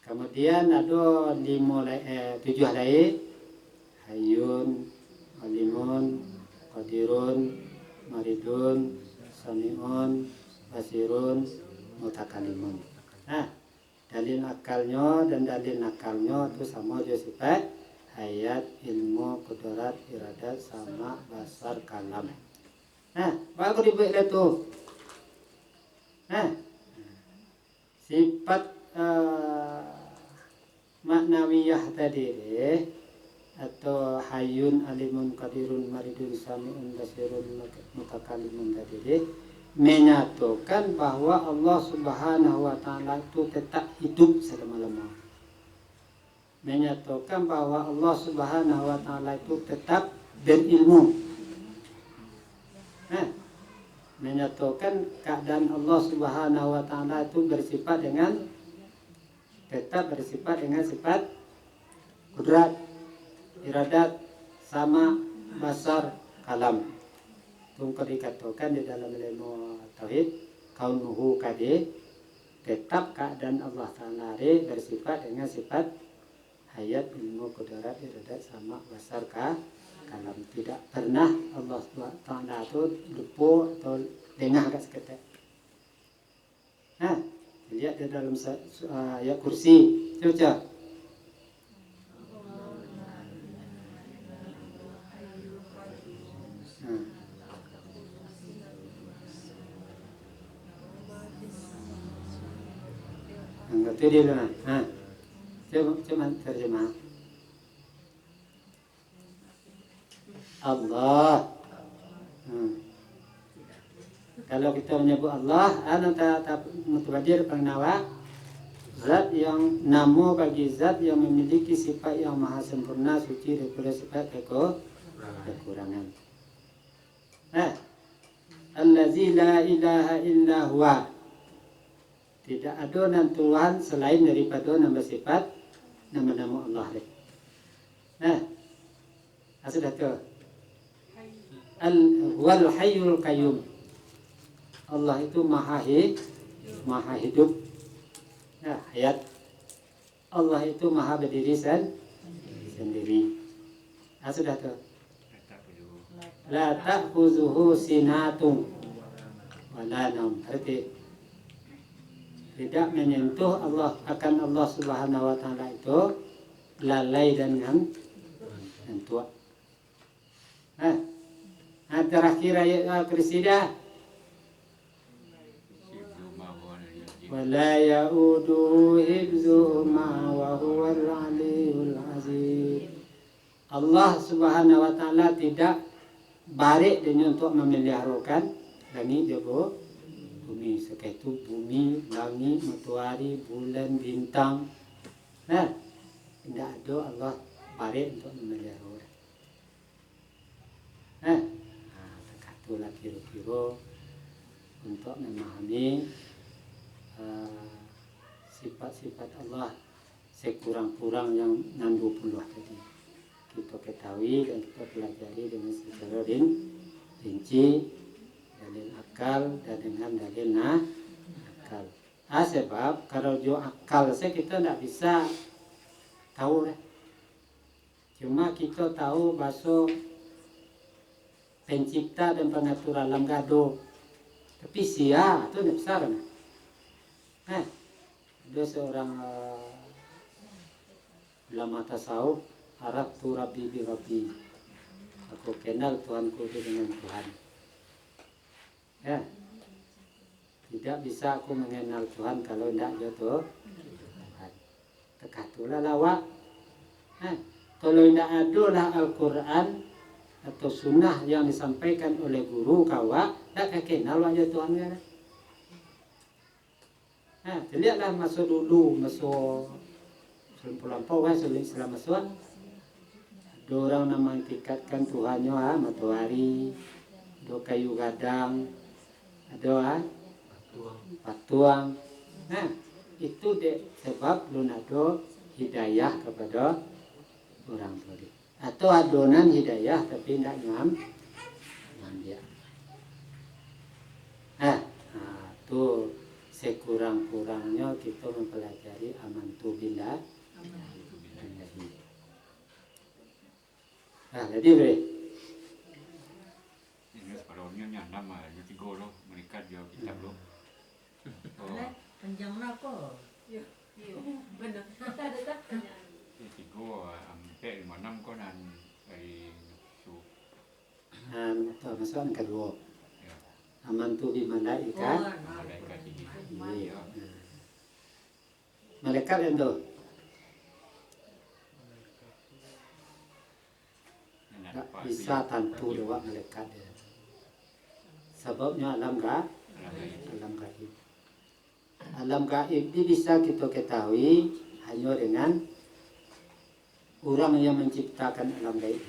Kemudian ada 7 lain. Hayyun, alimun, qadirun, maridun, sami'un, basirun, mutakalimun. Dalil akalnya dan dalil nakalnya itu sama juga sifat hayat, ilmu, kudrat, iradat, sama, basar, kalam. Baru dibuat itu. Sifat maknawiyah tadi atau hayyun, alimun, qadirun, maridun, sami'un, basirun, mutakalimun tadi menyatakan bahwa Allah Subhanahu wa taala itu tetap hidup selama-lamanya. Menyatakan bahwa Allah Subhanahu wa taala itu tetap berilmu. Menyatakan keadaan Allah Subhanahu wa taala itu tetap bersifat dengan sifat kudrat, iradat, sama, basar, kalam. Tunggu dikatakan di dalam ilmu tauhid kaunuhu kadi tetap keadaan Allah Taala bersifat dengan sifat hayat, ilmu, kudrat, iradat, sama, basar, kalam. Tidak pernah Allah Taala itu lupa atau lengah kat seketik. Lihat di dalam ayat kursi. Coba. Itu dia lah. Coba terjemah. Allah. Kalau kita menyebut Allah, mutabadir pengnawa zat yang namo bagi zat yang memiliki sifat yang maha sempurna, suci daripada sifat kekurangan. Allazi la ilaha illa huwa. Tidak ada nan Tuhan selain daripada nama sifat nama-nama Allah. Sudah tu. Al-Huwal Hayyul Qayyum. Allah itu maha hidup. Hayat. Allah itu maha berdiri sendiri. Sudah tu. La ta'khuzuhu sinatun wa la naum. Arti tidak menyentuh akan Allah Subhanahu wa taala itu lalai dan ngantuk. Terakhir ayat Qasidah. Wala ya'uduhu hifzuhuma wa huwal 'aliyyul 'azim. Allah Subhanahu wa taala tidak barik dengan untuk memeliharakan langit Bumi sekai itu bumi, langit, matahari, bulan, bintang. Nah, tidak ada Allah barik untuk memelihara orang. Nah, terkatulah kira-kira untuk memahami sifat-sifat Allah sekurang-kurang yang 60 tadi. Kita ketahui dan kita pelajari dengan secara rinci, dalil akal dan dengan dalil akal. Sebab kalau jo akal saya kita tidak bisa tahu lah. Cuma kita tahu bahasa pencipta dan pengatur alam gado. Tapi sia itu tidak bisa kan? Ada seorang ulama tasawuf, Araftu Rabbi bi Rabbi. Aku kenal Tuhanku dengan Tuhan. Ya. Tidak bisa aku mengenal Tuhan kalau tidak jatuh Tuhan. Tekatulah lawak. Kalau tidak ada lah Al-Quran atau sunnah yang disampaikan oleh guru kawa, tak kenal wajah Tuhan kan? Lihatlah masuk dulu, masuk lampau kan, selama masuk. Ada orang nama tingkatkan Tuhannya matahari, ada kayu gadang, ada patuang. Nah, itu sebab belum ada hidayah kepada orang tadi. Atau adonan hidayah tapi tidak ngam dia. Itu sekurang-kurangnya kita mempelajari amantu billah. Jadi ini sebelumnya nyandam aja 3 loh, mereka dia kitab loh. Panjangnya kok. Iya, benar. Ada tak? 3 sampai 56 konan dari su. Masuk yang kedua. Amantu bi malaika. Malaikat ini. Iya. Malaikat itu. Tak bisa tanpa lewat malaikat dia. Sebabnya alam gaib. Alam gaib ini bisa kita ketahui hanya dengan orang yang menciptakan alam gaib,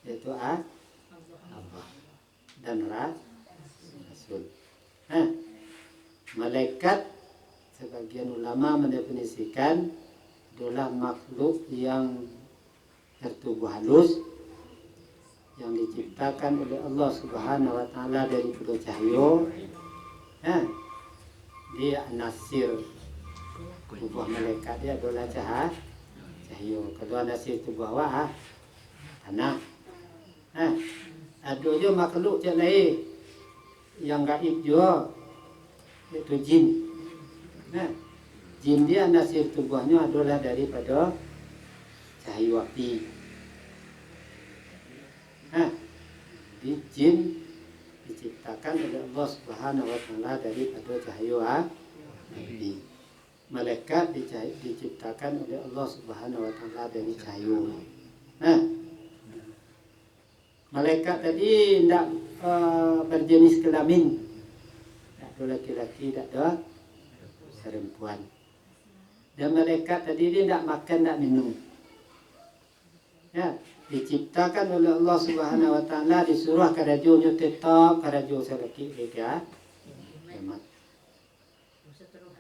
yaitu Allah dan Rasul. Malaikat sebagian ulama mendefinisikan adalah makhluk yang bertubuh halus yang diciptakan oleh Allah Subhanahu wa taala dari cahaya. Dia nasir tubuh malaikat dia adalah cahaya. Kalau nasir tubuh awak tanah. Ada je makhluk yang lain yang gaib juga, itu jin. Jin dia nasir tubuhnya adalah daripada cahaya api. Di jin diciptakan oleh Allah Subhanahu wa taala daripada cahaya api. Malaikat diciptakan oleh Allah Subhanahu wa taala dari cahaya. Malaikat tadi tidak berjenis kelamin. Tak ada laki-laki, tak ada perempuan. Dan malaikat tadi dia tidak makan, tidak minum. Diciptakan oleh Allah Subhanahu wa taala, disuruh karajonya tetap karajo selaki dia.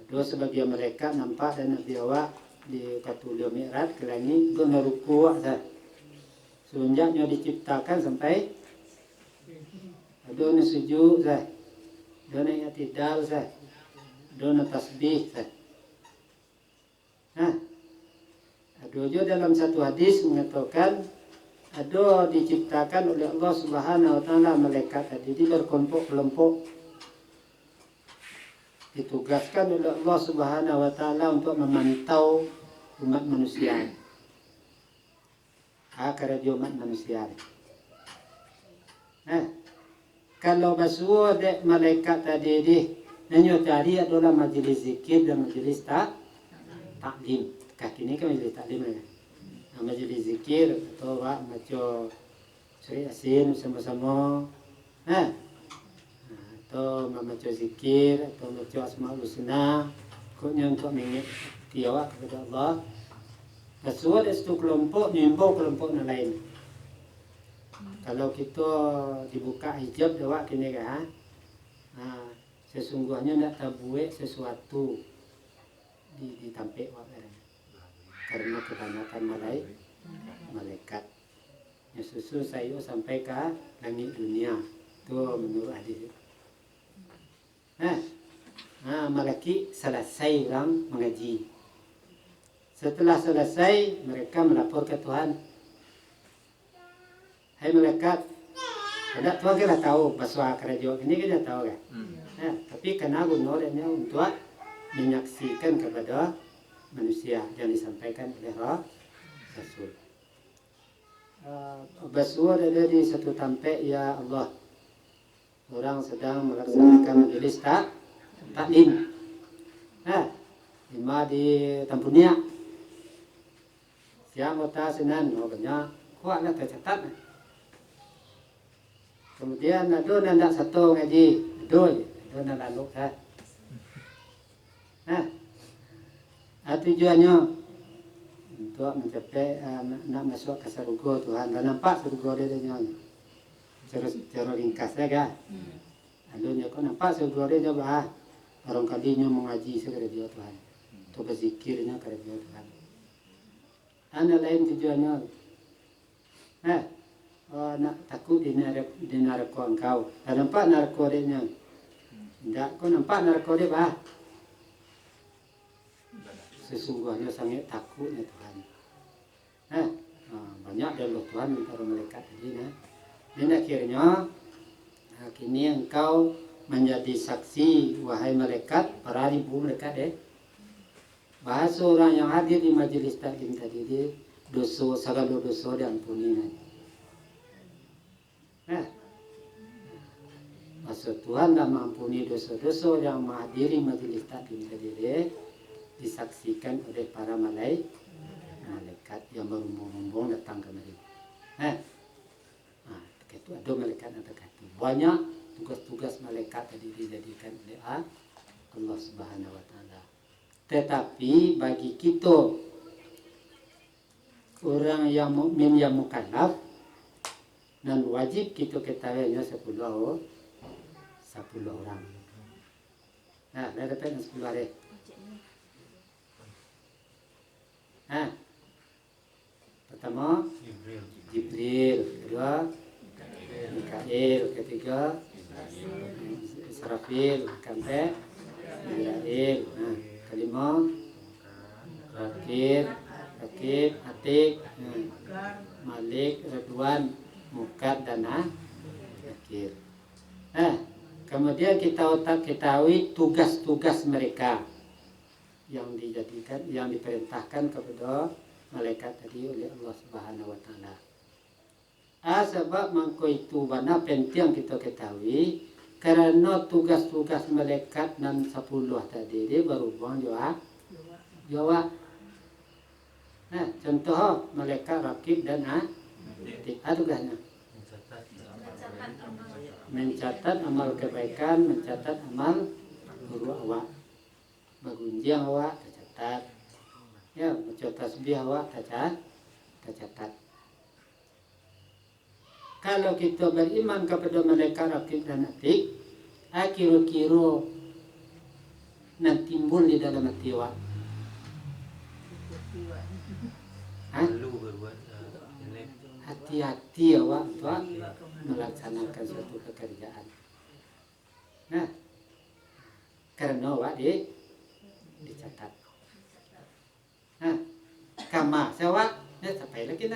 Ada sebagian mereka nampak dan Nabi awak di Katulia Mi'raj ke langit itu meruku semenjaknya diciptakan sampai ada yang sujud ada yang i'tidal ada yang tasbih ada juga dalam satu hadis mengatakan ada diciptakan oleh Allah Subhanahu wa taala malaikat tadi berkelompok-kelompok ditugaskan oleh Allah Subhanahu wa taala untuk memantau umat manusia. Kerja umat manusia. Kalau basuh dek malaikat tadi di nanyo tadi adalah majlis zikir dan majlis taklim. Kaki ini kan majlis taklim ya. Majlis zikir atau baca surah Yasin sama-sama. atau membaca zikir atau membaca asmaul husna, pokoknya untuk mengingat awak kepada Allah. Basuh ada satu kelompok nyimbo kelompok yang lain. Kalau kita dibuka hijab awak kini kan, sesungguhnya nak tabuik sesuatu ditampik awak kan. Karena kebanyakan malaikat. Yang susu saya sampai ke langit dunia. Tu menurut hadis. Malaki selesai orang mengaji. Setelah selesai mereka melapor ke Tuhan. Hai malaikat, ada Tuhan kita tahu bahasa kerajaan ini kita tahu kan. Tapi kena gunornya untuk menyaksikan kepada manusia yang disampaikan oleh Rasul. Basuh ada di satu tempat, ya Allah, orang sedang melaksanakan majelis taklim. Lima di Tampunia. Siang kota Senan, banyak kuatlah tercatat. Kemudian ada nak satu ngaji, ada nak lalu kan. Tujuannya untuk mencapai nak masuk ke surga Tuhan. Dan nampak surga dia cara ringkas ya kan. Adunya kau nampak surga dia coba barangkali nya mengaji segera dia Tuhan. Atau berzikirnya kepada dia Tuhan. Anak lain tujuannya. Nak takut di neraka engkau. Dan nampak neraka dia. Tidak, kau nampak neraka dia bah. Sesungguhnya sangat takutnya Tuhan. Banyak dari Tuhan para malaikat tadi. Dan akhirnya kini engkau menjadi saksi wahai malaikat, para ribu malaikat bahasa orang yang hadir di majelis taklim tadi dia dosa, segala dosa diampuni. Maksud Tuhan dah mengampuni dosa-dosa yang menghadiri majelis taklim tadi dia disaksikan oleh para malaikat yang berumbung-umbung datang ke mereka. Itu ada malaikat yang terkata. Banyak tugas-tugas malaikat tadi dijadikan oleh Allah Subhanahu Wa Taala. Tetapi bagi kita orang yang mukmin yang mukallaf dan wajib kita ketahui hanya 10 orang. Dah dapat 10 hari. Pertama Jibril, kedua Mikail, ketiga Israfil, keempat Mikail, kelima Rakib, Atik, Malik, Ridwan, Mukad dan Nakir. Kemudian kita ketahui tugas-tugas mereka yang dijadikan, yang diperintahkan kepada malaikat tadi oleh Allah Subhanahu Wa Taala. Sebab mangko itu mana penting kita ketahui karena tugas-tugas malaikat dan 10 tadi dia berhubung jawab. Contoh malaikat Rakib dan Atik tugasnya mencatat amal kebaikan, mencatat amal buruk awak. Bagunjang awak tercatat. Ya, baca tasbih awak tercatat. Kalau kita beriman kepada malaikat Rakib dan Atik, kira-kira nanti timbul di dalam hati awak. Hati-hati awak untuk melaksanakan suatu pekerjaan. Karena awak dicatat. Kama sewak, sampai lagi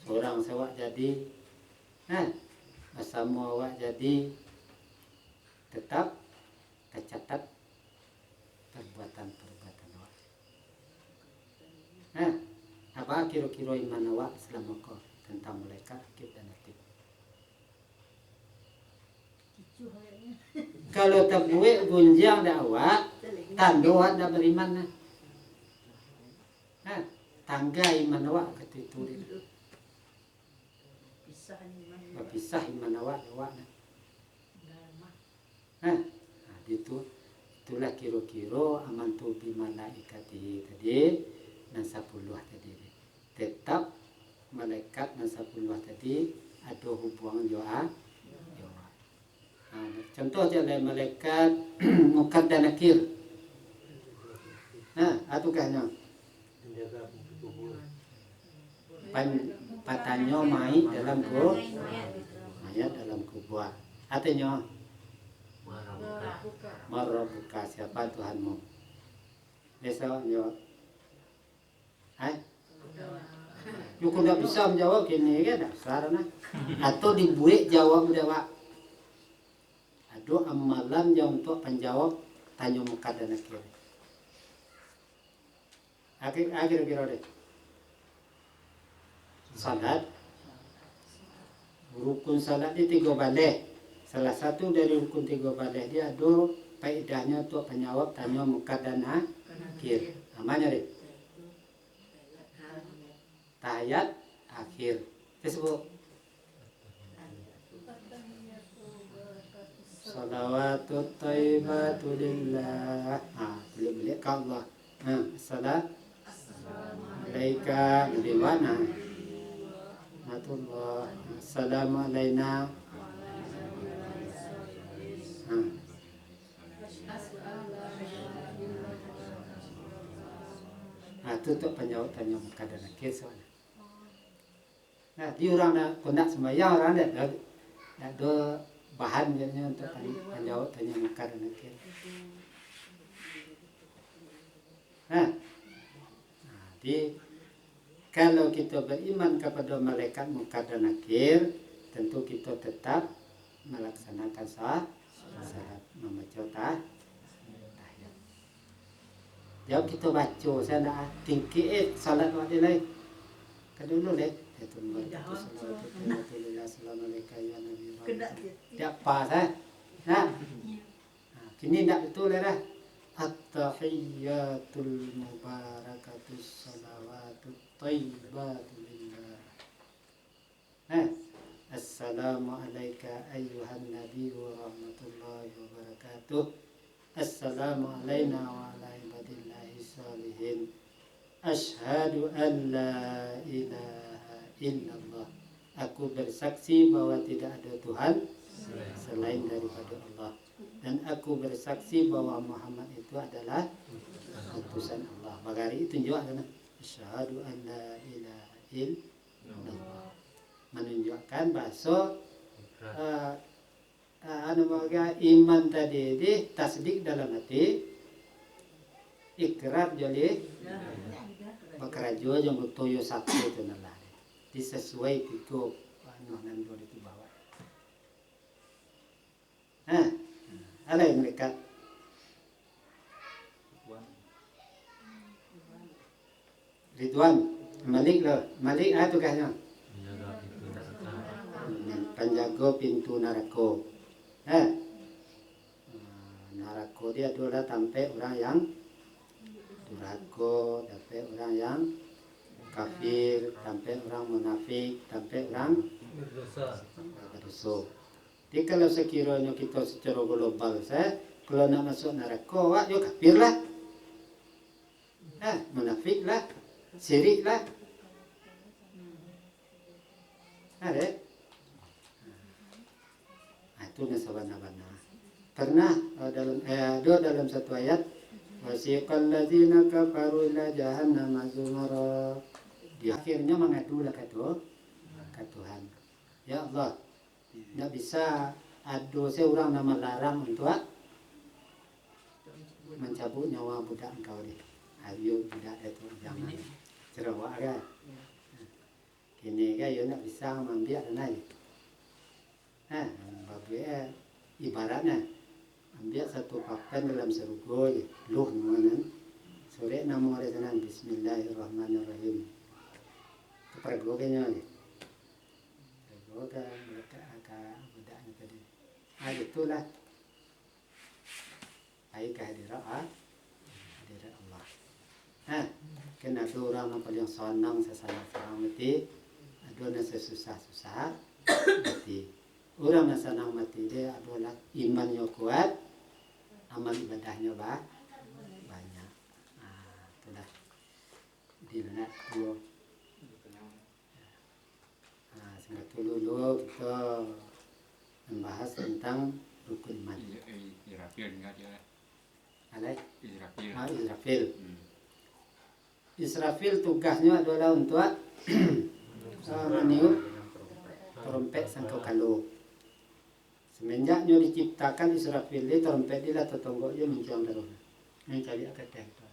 seorang sewak jadi, bersama awak jadi, tetap tercatat perbuatan-perbuatan awak. Apa kira-kira iman awak selama kau tentang malaikat Rakib dan Atik? Kalau tak buat gunjang dah awak, tandohan dah beriman. Tangga iman awak kata itu dia. Berpisah iman awak. itulah kira-kira amantu bi malaikatihi tadi dan 10 tadi. Tetap malaikat dan 10 tadi ada hubungan doa. Contoh je lain malaikat mukad dan nakir. Atukahnya patanya mai dalam mayat dalam kubur. Artinya Marabuka, siapa Tuhanmu? Besok jawab. Lu tidak bisa menjawab gini kan dasar nah. Atau dibuat jawab. Ada amalan yang untuk penjawab tanya mukad dan nakir. Akhir kira deh. Salat. Rukun salat di 3 balik. Salah satu dari rukun 3 balik dia ada faedahnya untuk penjawab tanya mukad dan nakir. Namanya deh. Tahiyat akhir. Tersebut. Salawatut thayyibatu lillah. Boleh ke Allah. Salat. Alaika biwana. Natullah. Assalamu alaina. Itu untuk penjawab tanya mukad dan nakir soalnya. Nah, di orang nak kondak sembahyang orang tak ada bahan jadinya untuk penjawab tanya mukad dan nakir. Jadi kalau kita beriman kepada malaikat mukad dan nakir, tentu kita tetap melaksanakan salat, membaca tahiyat. Jauh kita baca, saya nak tinggi salat waktu lain. Kedulu deh. Tidak pas kini tidak betul lah. At-tahiyyatul mubarakatus salawatut thayyibatu lillah. Assalamu alayka ayyuhan nabiy wa rahmatullahi wa barakatuh. Assalamu alayna wa ala ibadillahi salihin. Asyhadu an la ilaha illallah. Aku bersaksi bahwa tidak ada Tuhan selain daripada Allah. Dan aku bersaksi bahwa Muhammad itu adalah utusan Allah. Bagari itu tunjuk kan? Asyhadu an la ilaha illallah. Menunjukkan bahasa iman tadi di tasdik dalam hati, ikrar jadi bekerja yang bertoyo satu itu nalar. Disesuai tiga nan dua itu bawa. Ada yang mereka Ridwan Malik loh, Malik tugasnya penjaga pintu neraka. Neraka dia adalah sampai orang yang durhaka, sampai orang yang kafir, sampai orang munafik, sampai orang berdosa. Jadi kalau sekiranya kita secara global kalau nak masuk neraka, ya kafir lah, munafik lah, syirik lah, ada. Itu nasabana-bana. Pernah dalam satu ayat, wasiqal ladzina kafaru ila jahannam zumara. Di akhirnya mengadulah ke Tuhan. Ya Allah, tidak bisa ada seorang nama larang untuk mencabut nyawa budak engkau ni. Ayo budak itu jangan cerawak kan. Kini kan you nak bisa mengambil danai. Ibaratnya ambil satu papan dalam serugo luh mana sore nama orang sana Bismillahirrahmanirrahim kepergoknya ni pergokan mereka agak budaknya tadi itulah baik kehadiran Allah. Kena ada orang yang paling senang sesalah-salah mati, ada yang sesusah-susah mati. Orang yang senang mati dia adalah imannya kuat, amal ibadahnya banyak. Itulah di mana dulu. Sehingga dulu kita membahas tentang rukun iman. Israfil enggak dia. Alai? Israfil. Israfil. Israfil tugasnya adalah untuk meniup trompet sangkakala. Semenjaknya diciptakan Israfil ini trompet dia tetangga dia mencium darah. Yang cari akan tempat.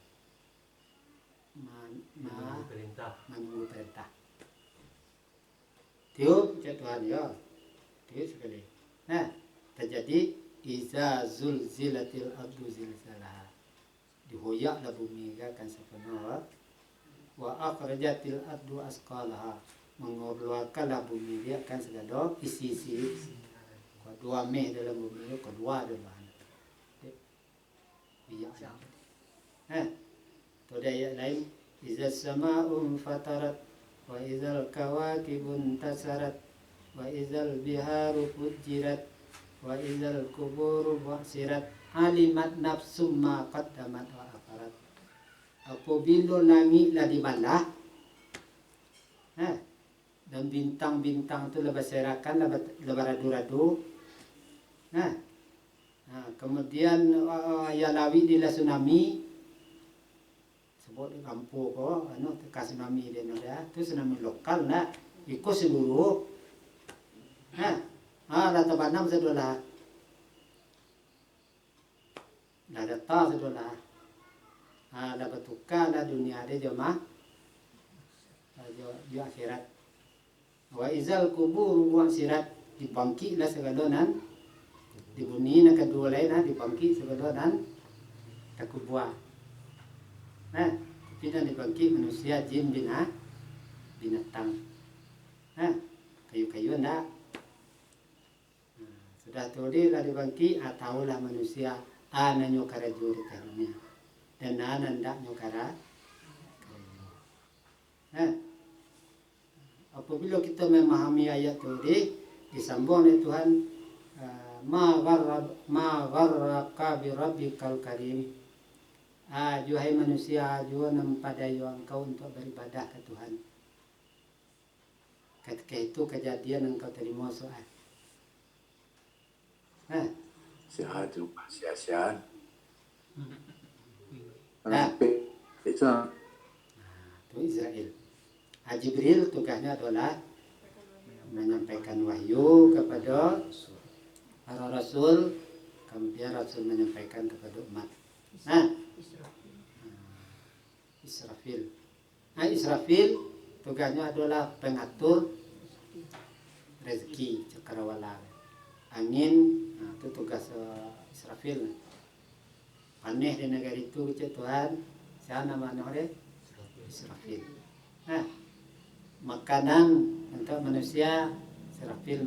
Menunggu perintah. Tiup Tuhan ya. Tiup sekali. Nah, terjadi iza zulzilatil ardu zilzalaha. Dihoyaklah bumi kan sepenuh. Wa akhrajatil ardu asqalaha. Mengeluarkanlah bumi dia kan segala isi-isi. Kedua meh dalam bumi itu kedua adalah. Iya. Itu ada ayat lain. Iza sama'um fatarat wa izal kawakibun tasarat wa izal biharu fujirat wa izal kuburu bu'sirat alimat nafsum ma qaddamat wa akharat. Apabila langitlah dibalah, dan bintang-bintang itu berserakan, beradu-radu. Kemudian ya lawi di tsunami, sebut di kampung ko, teka tsunami dia ada, itu tsunami lokal nak, ikut seluruh. Rata banam sedolah, dah data sedolah, dah bertukar dah dunia dia jemaah, di akhirat. Wa izal kubur buang sirat dibangkitlah segalonan. Di bumi nak kedua lain dibangkit segalonan takubwa. Tapi dah dibangkit manusia, jin, binatang. Kayu-kayu ndak. Sudah tadi lah dibangkit, tahulah manusia ananyo karajur karunia. Dan anan ndak nyokara. Apabila kita memahami ayat tadi, disambung oleh Tuhan, ma gharraka bi rabbikal karim. Juhai manusia, juga mempadai engkau untuk beribadah ke Tuhan. Ketika itu kejadian engkau terima soal. Sehat lupa sia-sia. Itu Israel. Jibril tugasnya adalah menyampaikan wahyu kepada para rasul, kemudian rasul menyampaikan kepada umat. Israfil. Israfil tugasnya adalah pengatur rezeki cakrawala. Angin, itu tugas Israfil. Aneh di negara itu Tuhan, siapa nama dia? Israfil. Makanan untuk manusia Israfil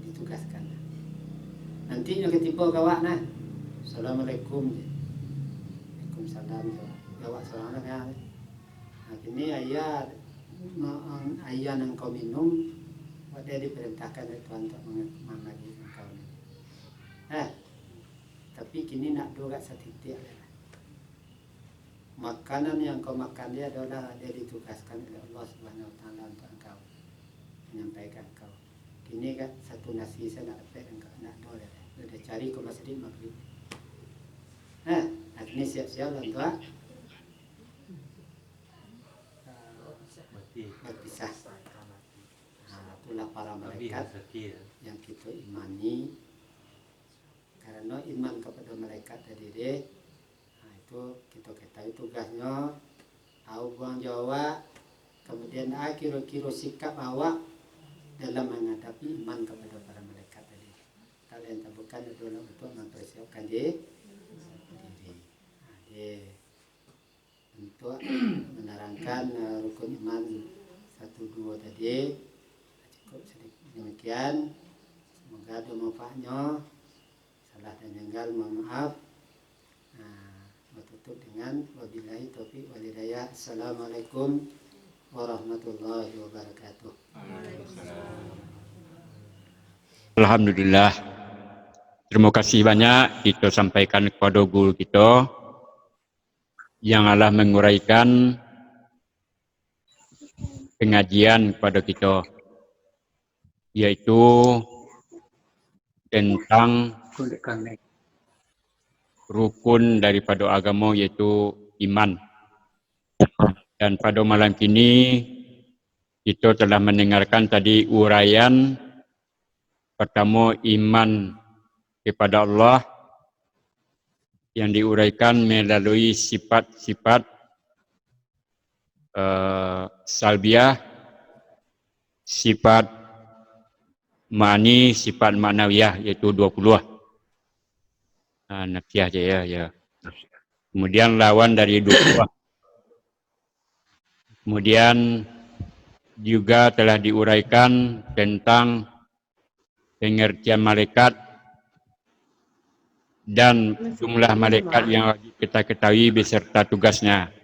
ditugaskan. Nantinya ketipu kawak Assalamualaikum. Waalaikumsalam. Kawak salam ya. Ini ayat yang kau minum, dia diperintahkan oleh Tuhan untuk mengagi engkau. Tapi kini nak dorak setitik. Makanan yang kau makan dia adalah dia ditugaskan oleh Allah Subhanahu Wa Taala untuk engkau, menyampaikan engkau. Ini kan satu nasi saya nak dapat engkau nak boleh. Dia cari ke masjid maghrib. Ini siap-siap untuk berpisah. Itulah para malaikat yang kita imani. Karena iman kepada malaikat tadi dia. Itu kita ketahui tugasnya, tahu buang jawab, kemudian kira-kira sikap awak dalam menghadapi iman kepada para malaikat tadi. Kalian bukan adalah untuk mempersiapkan diri, untuk menerangkan rukun iman 1-2 tadi. Cukup sedikit demikian. Semoga ada manfaatnya. Salah dan janggal mohon maaf. Tutup dengan wabillahi taufiq wal hidayah. Assalamualaikum warahmatullahi wabarakatuh. Alhamdulillah. Terima kasih banyak kita sampaikan kepada guru kita yang Allah menguraikan pengajian kepada kita, yaitu tentang rukun daripada agama, yaitu iman. Dan pada malam ini kita telah mendengarkan tadi uraian pertama, iman kepada Allah yang diuraikan melalui sifat-sifat salbiah, sifat ma'ani, sifat ma'nawiyah, yaitu 20. Nafsiyah je ya. Kemudian lawan dari 20. Kemudian juga telah diuraikan tentang pengertian malaikat dan jumlah malaikat yang wajib kita ketahui beserta tugasnya.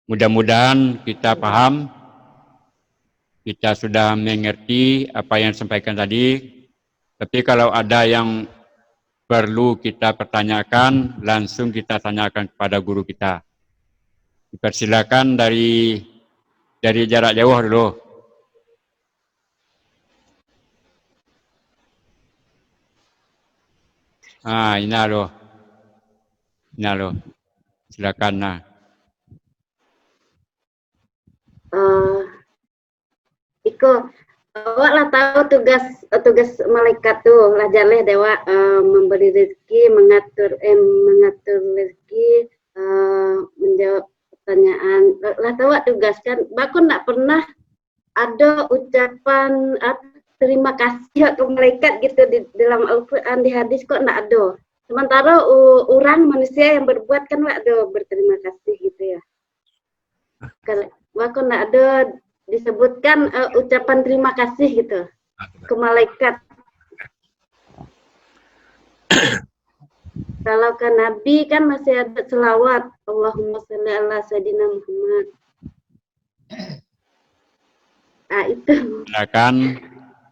Mudah-mudahan kita paham, kita sudah mengerti apa yang disampaikan tadi. Tapi kalau ada yang perlu kita pertanyakan, langsung kita tanyakan kepada guru kita. Dipersilakan dari jarak jauh dulu. Ini loh. Silakan nah. Iko, awak lah tahu tugas malaikat tuh, lah jaleh dewa memberi rezeki, mengatur rezeki, menjawab pertanyaan. Lah tahu tugas kan, bakun tak pernah ada ucapan terima kasih ke malaikat gitu di dalam Al-Quran, di hadis kok tak ada. Sementara orang manusia yang berbuat kan tak ada berterima kasih gitu ya. Kalau bakun tak ada disebutkan ucapan terima kasih gitu ke malaikat. Kalau ke Nabi kan masih ada selawat, Allahumma sholli ala sayyidina Muhammad. Itu. Silakan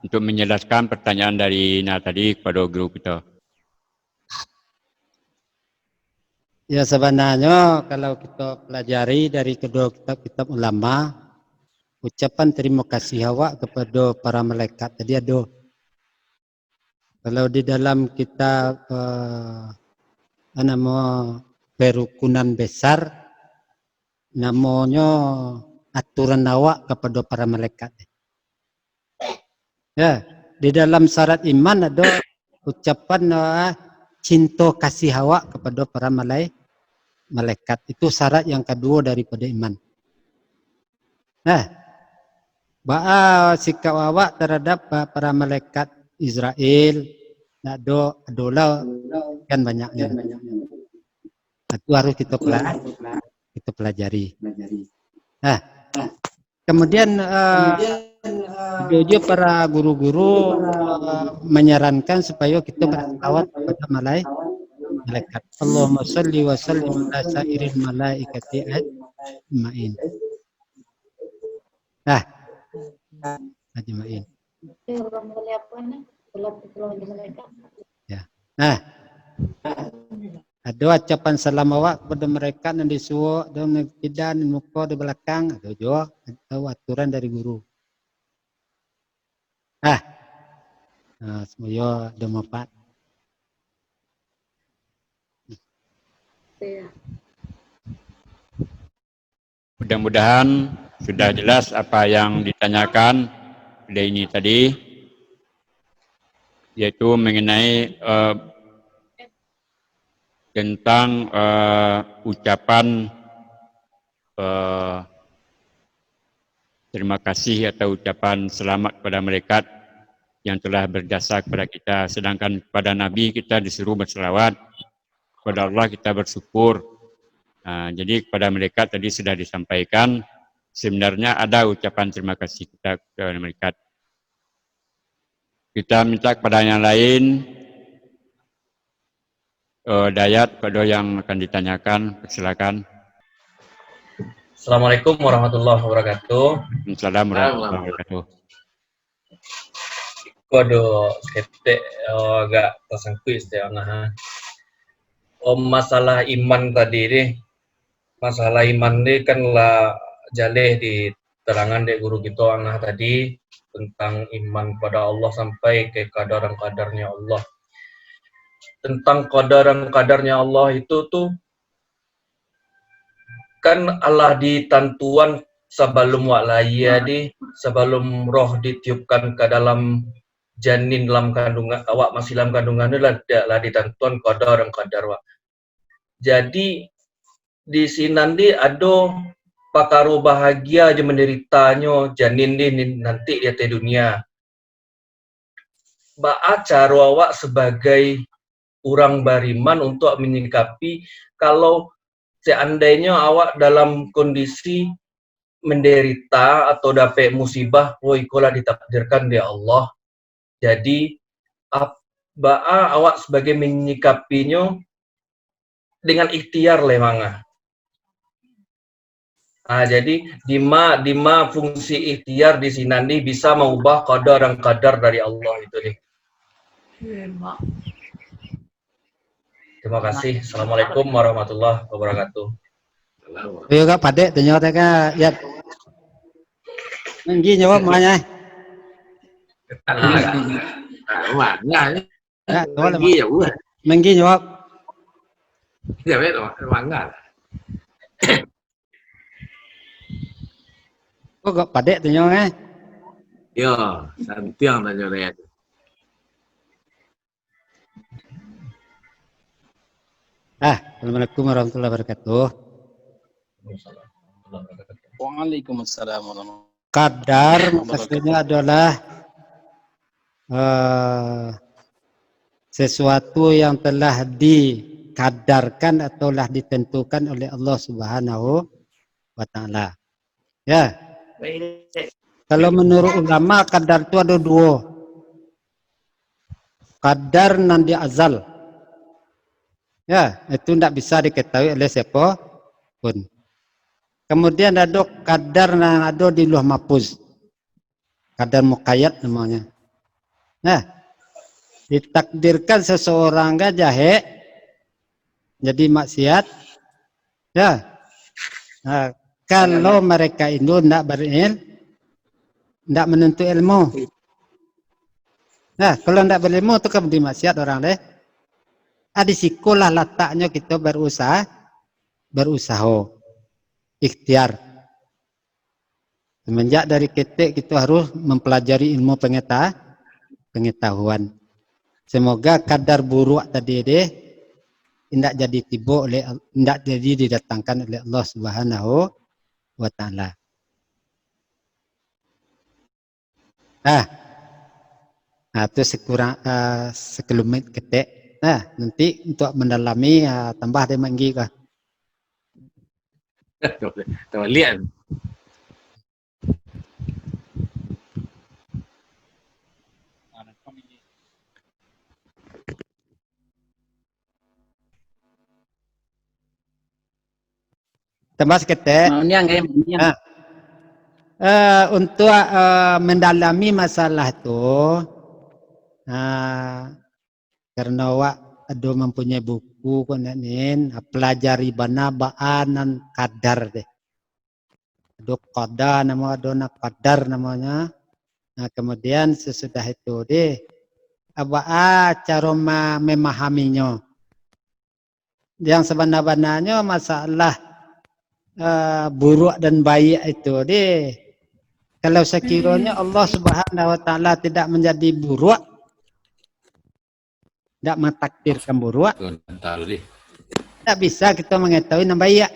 untuk menjelaskan pertanyaan dari tadi kepada guru kita. Ya, sebenarnya kalau kita pelajari dari kedua kitab ulama, ucapan terima kasih awak kepada para malaikat tadi ada. Kalau di dalam kitab nama perukunan besar, namanya aturan awak kepada para malaikat. Ya, di dalam syarat iman ada ucapan cinta kasih awak kepada para malaikat. Itu syarat yang kedua daripada iman. Sikap awak terhadap para malaikat Israel adalah kan banyaknya. Itu harus kita pelajari. Kemudian dia para guru-guru menyarankan supaya kita berselawat kepada malaikat. Allahumma sholli wa sallim ala sairil malaikati ajmain. Ajmain. Ya. Ada ucapan salam awak kepada mereka yang disuruh dan tidak muka di belakang, ada juga aturan dari guru. Semuanya ada manfaat. Mudah-mudahan sudah jelas apa yang ditanyakan pada ini tadi, yaitu mengenai tentang ucapan terima kasih atau ucapan selamat kepada malaikat yang telah berjasa kepada kita. Sedangkan kepada Nabi kita disuruh berselawat, kepada Allah kita bersyukur. Jadi kepada malaikat tadi sudah disampaikan, sebenarnya ada ucapan terima kasih kita kepada malaikat. Kita minta kepada yang lain, Dayat, pada yang akan ditanyakan, silakan. Assalamualaikum warahmatullahi wabarakatuh. Assalamualaikum warahmatullahi wabarakatuh. Waduh, skeptik agak tersangkut istilah nah. Masalah iman tadi nih, masalah iman nih kan lah jaleh di terangan dari guru kita nah tadi tentang iman pada Allah sampai ke kadaran-kadarnya Allah. Tentang kadaran-kadarnya Allah itu tuh kan Allah ditentuan sebelum walaya sebelum roh ditiupkan ke dalam janin dalam kandungan awak masih dalam kandungan itu lah ditentuan kadar dan kadar wak. Jadi di sini nanti ada pakaru bahagia aja menderitanya janin ini nanti dia di dunia. Ba'a cara awak sebagai orang beriman untuk menyikapi kalau seandainya awak dalam kondisi menderita atau dapat musibah, ikolah ditakdirkan di Allah. Jadi ba'a awak sebagai menyikapinya dengan ikhtiar lemanga. Jadi dima fungsi ikhtiar di sini nanti bisa mengubah qadar dan qadar dari Allah itu nih. Terima kasih. Assalamualaikum warahmatullahi wabarakatuh. Ayo kak Padek tanya kak ya. Menggi jawab makanya. Mana? Ya, Lagi ya buat. Menggi jawab. Ya betul, mana? Kok kak Padek tanya kan? Yo, santiang tanya dia. Assalamualaikum warahmatullahi wabarakatuh. Waalaikumsalam warahmatullahi wabarakatuh. Kadar maksudnya adalah sesuatu yang telah dikadarkan atau telah ditentukan oleh Allah Subhanahu wa Ta'ala. Ya. Kalau menurut ulama kadar itu ada dua. Kadar nandi azal. Ya, itu tidak bisa diketahui oleh siapa pun. Kemudian ada kadar yang ada di Lauh Mahfuz. Kadar muqayyad namanya. Nah, ditakdirkan seseorang jahe jadi maksiat. Ya. Nah, kalau mereka itu tidak berilmu, tidak menuntut ilmu. Nah, kalau tidak berilmu itu kemudian maksiat orang deh. Di sekolah letaknya kita berusaha, ikhtiar. Semenjak dari ketik kita harus mempelajari ilmu pengetahuan. Semoga kadar buruk tadi deh tidak jadi tiba oleh, tidak jadi didatangkan oleh Allah Subhanahu wa Ta'ala. Itu sekelumit ketik. Nah, nanti untuk mendalami tambah dia manggi kah? Tuh lihat. Tambah seketik. Untuk mendalami masalah itu, karena awak ada mempunyai buku konenin pelajari bana baanan kadar deh. Ada qada nama ada kadar namanya. Nah, kemudian sesudah itu deh cara memahaminya. Yang sebenarnya masalah buruk dan baik itu deh. Kalau sekiranya Allah Subhanahu wa Ta'ala tidak menjadi buruk, tidak mentakdirkan buruk, tidak bisa kita mengetahui yang baik.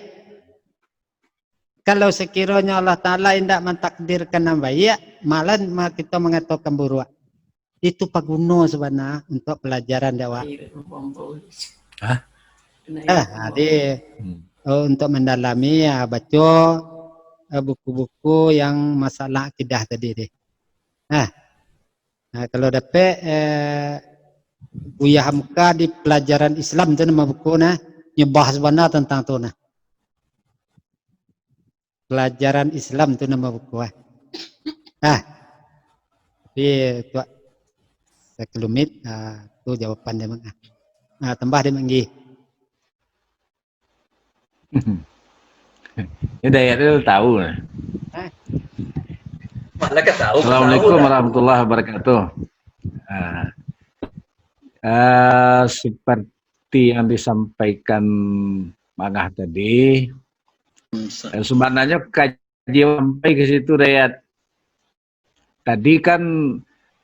Kalau sekiranya Allah Ta'ala tidak mentakdirkan yang baik, malah kita mengetahui buruk. Itu paguna sebenarnya untuk pelajaran dakwah. Untuk mendalami baca buku-buku yang masalah akidah tadi deh. Nah, kalau dapat Buya Hamka di pelajaran Islam tu nama buku nyebah sebenar tentang tu pelajaran Islam tu nama buku. Tapi sekelumit. Itu jawaban dia Mang. Tambah dia Manggi. Ini Dayat itu tahu. Malaikat tahu. Assalamualaikum tahu, warahmatullahi wabarakatuh. Seperti yang disampaikan Mangah tadi, sebenarnya kaji sampai ke situ Dayat. Tadi kan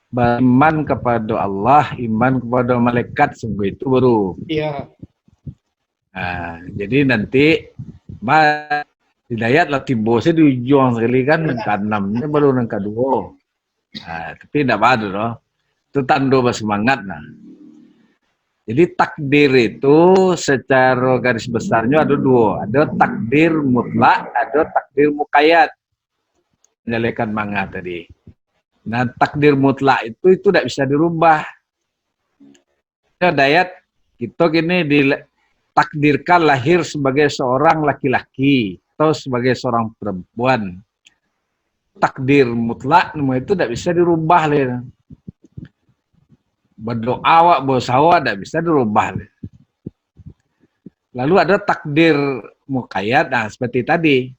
beriman kepada Allah, iman kepada malaikat, sungguh itu baru. Iya. Jadi nanti Hidayat lah tiba saya di ujung sekali kan ke-6 baru yang kedua. Tapi tidak ada loh. Itu tanda bersemangat nah. Jadi takdir itu secara garis besarnya ada dua. Ada takdir mutlak, ada takdir muqayyad. Menyalakan Mangga tadi. Nah, takdir mutlak itu tidak bisa dirubah. Ya, Dayat, kita kini ditakdirkan lahir sebagai seorang laki-laki atau sebagai seorang perempuan. Takdir mutlak itu tidak bisa dirubah. Berdoa, bersawa tidak bisa dirubah. Lalu ada takdir muqayyad, seperti tadi.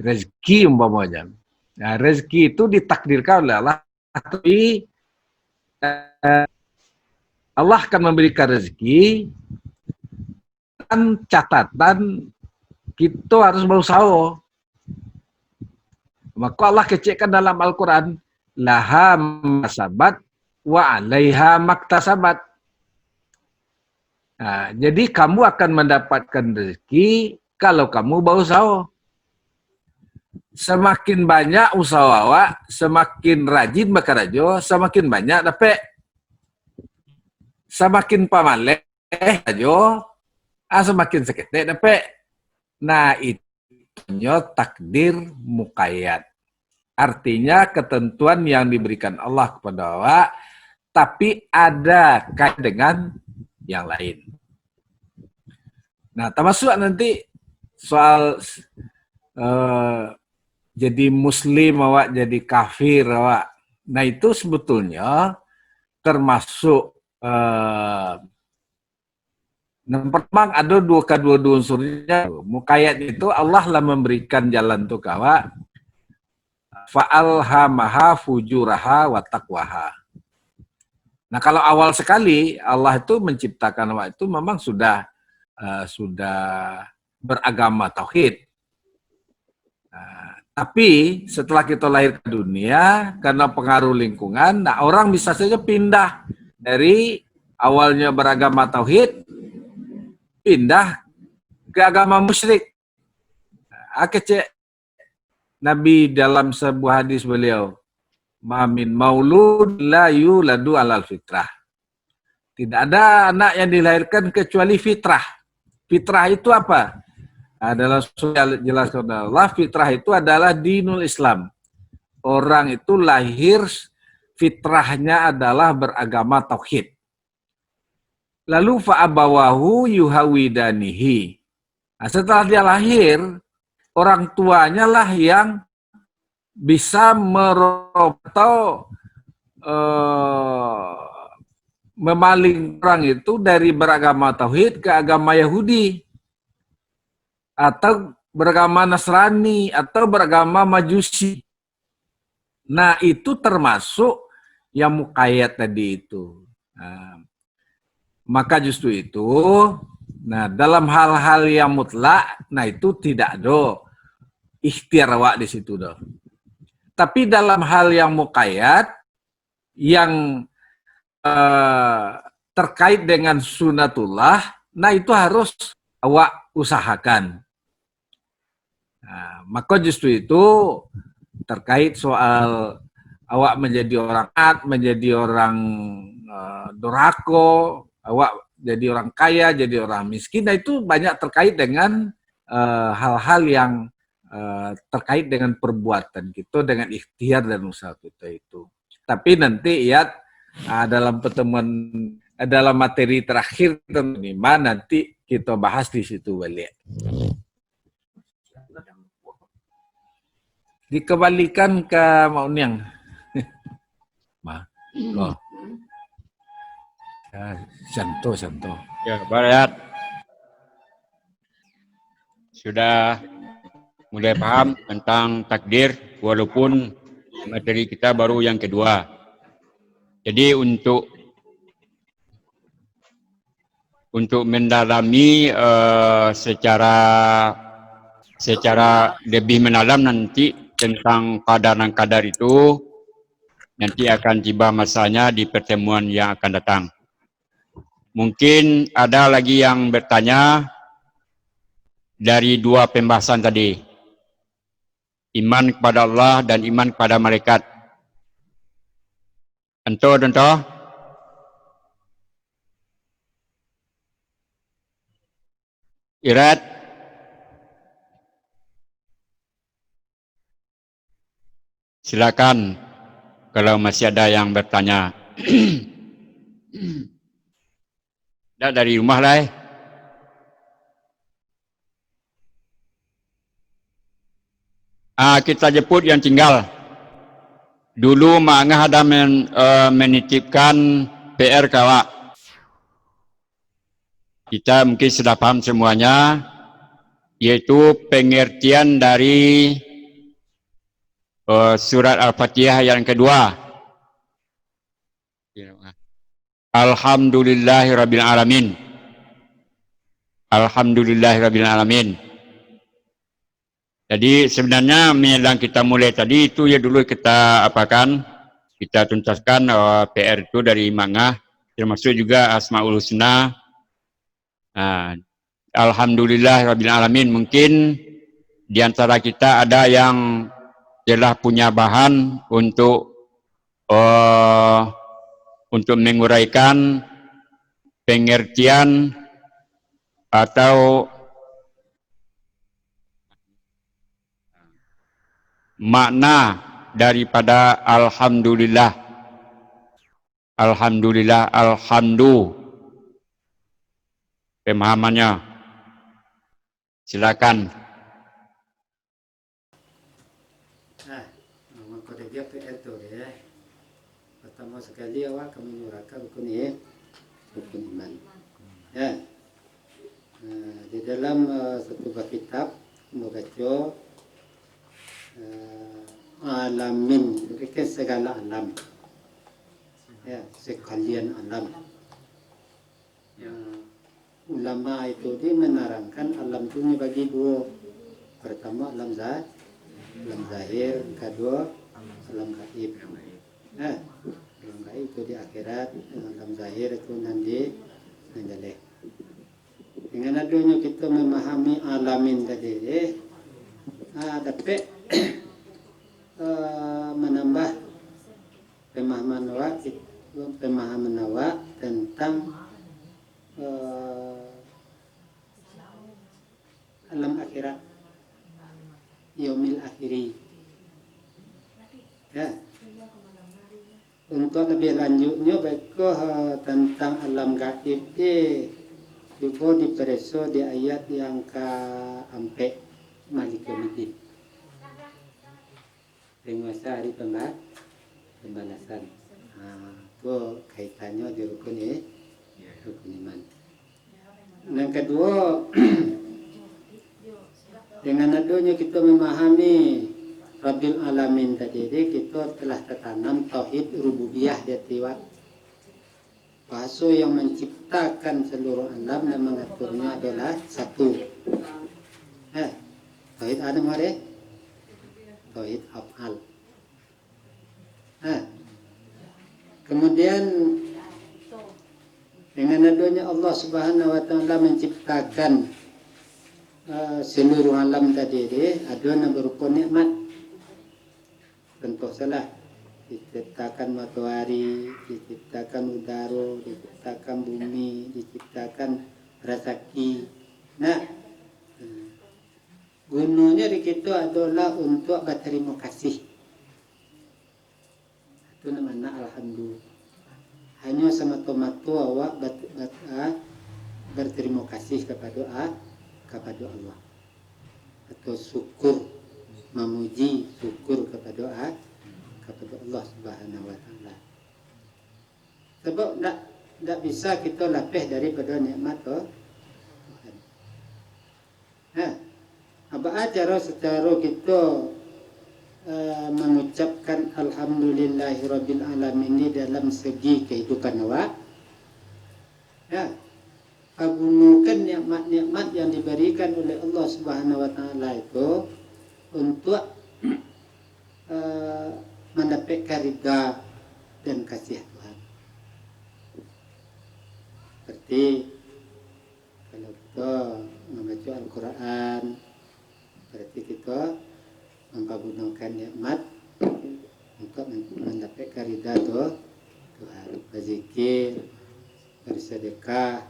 Rezeki umpamanya. Nah, rezeki itu ditakdirkan oleh Allah, tapi Allah akan memberikan rezeki dan catatan kita harus berusaha. Maka Allah kecekkan dalam Al-Quran, laha masabat wa alaiha maktasabat. Nah, jadi kamu akan mendapatkan rezeki kalau kamu berusaha. Semakin banyak usaha awak, semakin rajin bekerja, semakin banyak dapat. Semakin pamaleh aja, semakin seketik dapat. Nah, itu takdir muqayyad. Artinya ketentuan yang diberikan Allah kepada awak, tapi ada kait dengan yang lain. Nah, termasuk nanti soal jadi muslim awak, jadi kafir awak. Nah, itu sebetulnya termasuk memang ada dua unsurnya. Muqayyad itu Allah lah memberikan jalan untuk awak. Fa'alhamaha fujuraha wa taqwaha. Nah, kalau awal sekali Allah itu menciptakan awak itu memang sudah beragama tauhid. Tapi setelah kita lahir ke dunia, karena pengaruh lingkungan, nah orang bisa saja pindah dari awalnya beragama tauhid, pindah ke agama musyrik. Kecek Nabi dalam sebuah hadis beliau, "Mamin maulud la yuladu alal fitrah." Tidak ada anak yang dilahirkan kecuali fitrah. Fitrah itu apa? Adalah jelaskan Allah, fitrah itu adalah dinul Islam. Orang itu lahir fitrahnya adalah beragama tauhid. Lalu fa'abawahu yuhawidanihi. Nah, setelah dia lahir, orang tuanya lah yang bisa memaling orang itu dari beragama tauhid ke agama Yahudi, atau beragama Nasrani, atau beragama Majusi. Nah, itu termasuk yang muqayyad tadi itu. Nah, maka justru itu, nah dalam hal-hal yang mutlak, nah itu tidak ada ikhtiar awak di situ dah. Tapi dalam hal yang muqayyad, yang terkait dengan sunatullah, nah itu harus awak usahakan. Nah, maka justru itu terkait soal awak menjadi orang taat, menjadi orang dorako, awak jadi orang kaya, jadi orang miskin, nah itu banyak terkait dengan hal-hal yang terkait dengan perbuatan kita, dengan ikhtiar dan usaha kita itu. Tapi nanti ya dalam pertemuan, dalam materi terakhir teman-teman, nanti kita bahas di situ balik. Dikembalikan ke Mauniang. Santo. Ya, Barat. Sudah mulai paham tentang takdir walaupun materi kita baru yang kedua. Jadi untuk mendalami secara lebih mendalam nanti tentang kadar itu nanti akan tiba masanya di pertemuan yang akan datang. Mungkin ada lagi yang bertanya dari dua pembahasan tadi. Iman kepada Allah dan iman kepada malaikat. Contoh. Irat. Silakan kalau masih ada yang bertanya. Dah dari rumah lah. Kita jemput yang tinggal. Dulu Mak Angah ada menitipkan PR kawak. Kita mungkin sudah paham semuanya, yaitu pengertian dari surat Al-Fatihah yang kedua. Alhamdulillahirabbil alamin. Alhamdulillahirabbil alamin. Jadi sebenarnya yang kita mulai tadi itu ya dulu kita apakan, kita tuntaskan PR itu dari Mangah, termasuk juga Asmaul Husna. Alhamdulillahirabbil alamin. Mungkin di antara kita ada yang telah punya bahan untuk menguraikan pengertian atau makna daripada alhamdulillah. Alhamdulillah, alhamdu. Pemahamannya. Silakan. Pada dia itu ya. Pertama sekali awak kami menyuarakan rukun iman. Ya. Di dalam satu kitab membaca alamin, itu segala alam, ya, sekalian alam. Ulama itu dia menerangkan alam itu dibagi dua. Pertama alam zahir, kedua alam gaib. Alam gaib itu di akhirat, alam zahir itu nanti menjaleh. Dengan adanya kita memahami alamin tadi, dapat menambah pemahaman awak tentang alam akhirat, yaumil akhiri. Ya. Untuk lebih lanjutnya baik tentang alam gaib juga diperso di ayat yang ke-4 Malik Yaumiddin. Penguasa hari pembalasan. Itu kaitannya di rukun iman. Yang kedua, dengan adanya kita memahami Rabbil Alamin tadi, kita telah tertanam tauhid rububiyah di hati. Bahasa yang menciptakan seluruh alam dan mengaturnya adalah satu. Tauhid Adam hari, tauhid af'al. Kemudian dengan adanya Allah Subhanahu wa taala menciptakan seluruh alam tadi, ada yang berupa nikmat. Contoh salah, diciptakan matahari, diciptakan udara, diciptakan bumi, diciptakan rezeki. Gunanya di kita adalah untuk berterima kasih. Itu namanya alhamdulillah. Hanya semata-mata awak berterima kasih kepada Allah. Atau syukur, memuji, syukur kepada Allah Subhanahu wa taala. Sebab tidak bisa kita lapih daripada nikmat Tuhan. Nah, apa cara secara kita mengucapkan alhamdulillahirabbil alamin ini dalam segi kehidupan awak? Ya, gunakan nikmat-nikmat yang diberikan oleh Allah Subhanahu wa taala itu untuk mendapatkan ridha dan kasih Tuhan. Seperti kalau kita membaca Al-Quran, berarti kita mempergunakan nikmat untuk mendapatkan ridha Tuhan. Berzikir, bersedekah,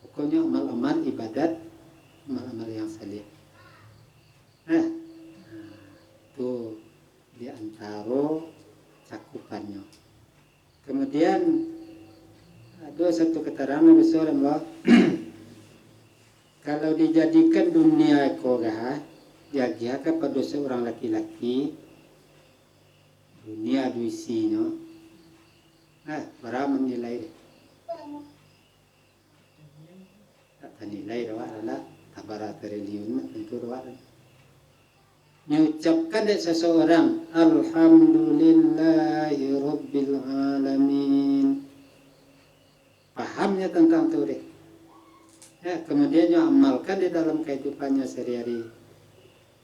pokoknya amal-amal ibadat, amal-amal yang saleh. Nah, itu di antara cakupannya. Kemudian ada satu keterangan besar bahwa kalau dijadikan dunia ekogah diagiakan pada seorang laki-laki, dunia duisinya, para menilai tak nilai rawat adalah tabara triliun tentu rawat. Mengucapkan dari seseorang alhamdulillahi rabbil alamin, pahamnya tentang itu deh. Ya, kemudian dia amalkan di dalam kehidupannya sehari-hari.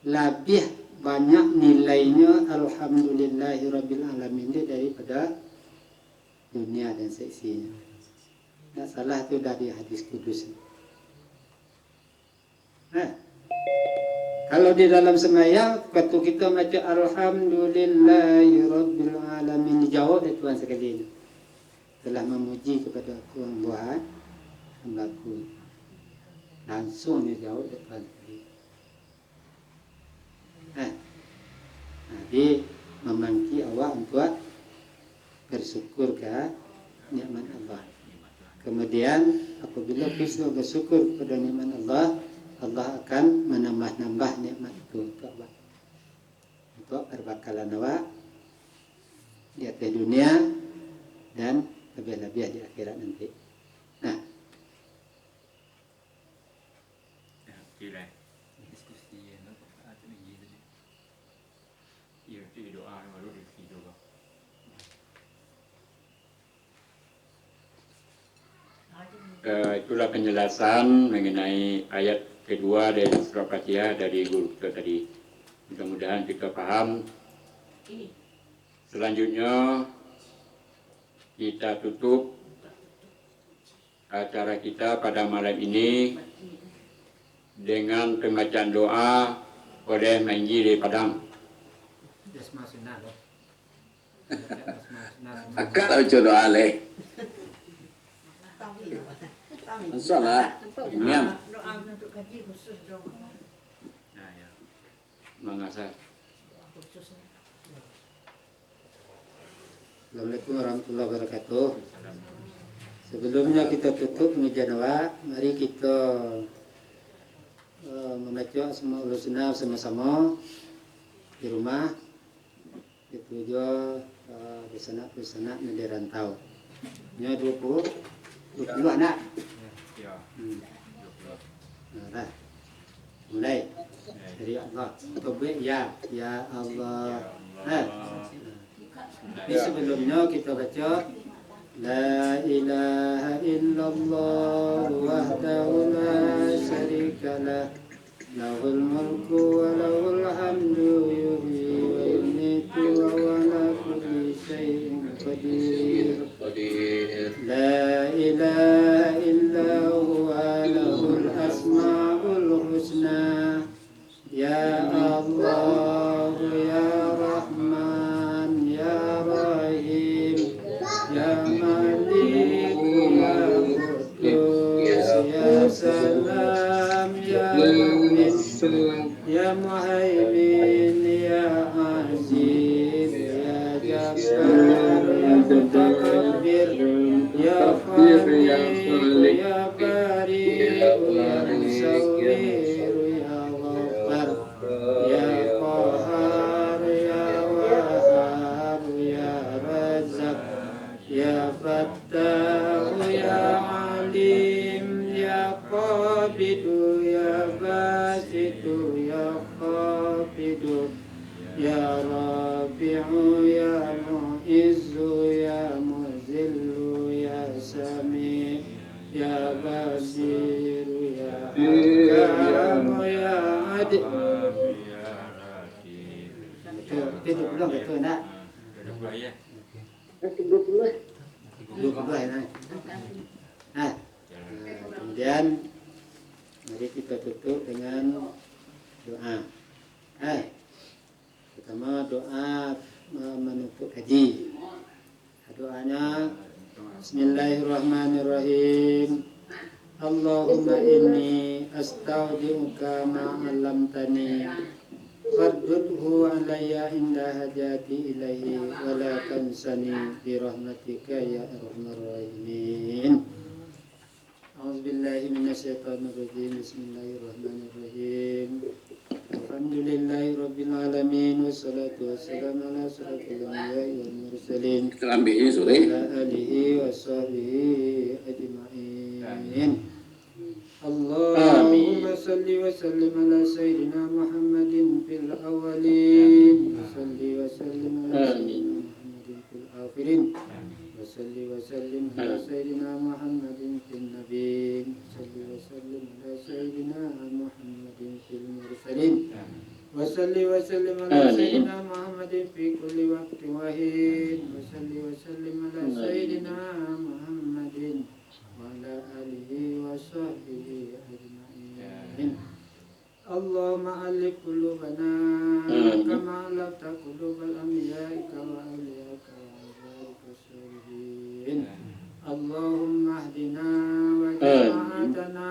Lebih banyak nilainya alhamdulillahi rabbil alamin daripada dunia dan seisinya. Tak salah itu dari hadis kudus. Nah, kalau di dalam sembahyang, waktu kita baca alhamdulillahi rabbil alamin, jauh dari Tuhan sekalian. Telah memuji kepada Tuhan buat hambaku. Langsung dia jauh dari Tuhan sekalian. Jadi memangki awak untuk bersyukur ke nikmat Allah. Kemudian apabila kita bersyukur kepada nikmat Allah, Allah akan menambah-nambah nikmat itu untuk awak, untuk perbakalan awak di atas dunia dan lebih-lebih di akhirat nanti. Nah, itulah penjelasan mengenai ayat kedua dari surah Fatihah dari guru kita tadi. Mudah-mudahan kita paham. Selanjutnya kita tutup acara kita pada malam ini dengan pembacaan doa oleh Mainggi dari Padang. Akal aja doa leh. Masalah. Imiam. Doa untuk gaji khusus dong. Nah, ya. Mengasah. Assalamualaikum warahmatullahi wabarakatuh. Sebelumnya kita tutup pengajian awak, mari kita membaca semua ulusna sama-sama di rumah. Itu juga pesanak-pesanak di rantau. Nya 20 anak. Ya. Nah, mulai dari Allah. Tobek ya Allah. Tapi sebelumnya kita baca La ilaha illallah wahdahu la syarika lah, lahul mulku wa lahul hamdu yuhyi wa yumiitu wa huwa ala kulli syai'in qadir. La ilaha illa huwa lahul asmaul husna. Ya Allah ya Rahman ya Rahim ya Malik ya Qudus ya Salam ya Mu'min ya Muhaimin ya Aziz ya Jabbar ya Mutakabbir ya Khaliq ya Bari ya Musawwir ya Ghaffar ya Qahhar ya Wahhab ya Razzaq ya Fattah يا معز يا مذل يا سميع يا بصير يا حكام يا عدل. Tidur belum betul nak? Duduk ya nak. Nah, kemudian mari kita tutup dengan doa. Pertama doa menutup haji. Doanya Bismillahirrahmanirrahim. Allahumma inni astaudi'uka ma 'allamtani fardudhu alayya inda hajati ilaihi wa la tansani bi rahmatika ya arhamar rahimin. A'udzubillahi minasyaitonir rajim. Bismillahirrahmanirrahim. Alhamdulillahi rabbil alamin wassalatu wassalamu ala asyrafil anbiya'i wal mursalin wa ala alihi washabihi ajma'in. Allahumma salli wa sallim ala sayyidina Muhammadin fil awwalin wa salli wa sallim ala sayyidina Muhammadin fil akhirin wa salli wa sallim ala sayyidina Muhammadin fil nabiyyin wa salli wa sallim ala sayyidina Muhammadin fil mursalin wa salli wa sallim ala sayyidina Muhammadin fi kulli waqtin wa hin wa salli wa sallim ala sayyidina Muhammadin wa ala alihi wa sahbihi ajma'in. Allahumma alif qulubana kama alafta qulubal anbiya'i wa awliyaika wa ibadika salihin. Allahumma ahdina wa jama'atana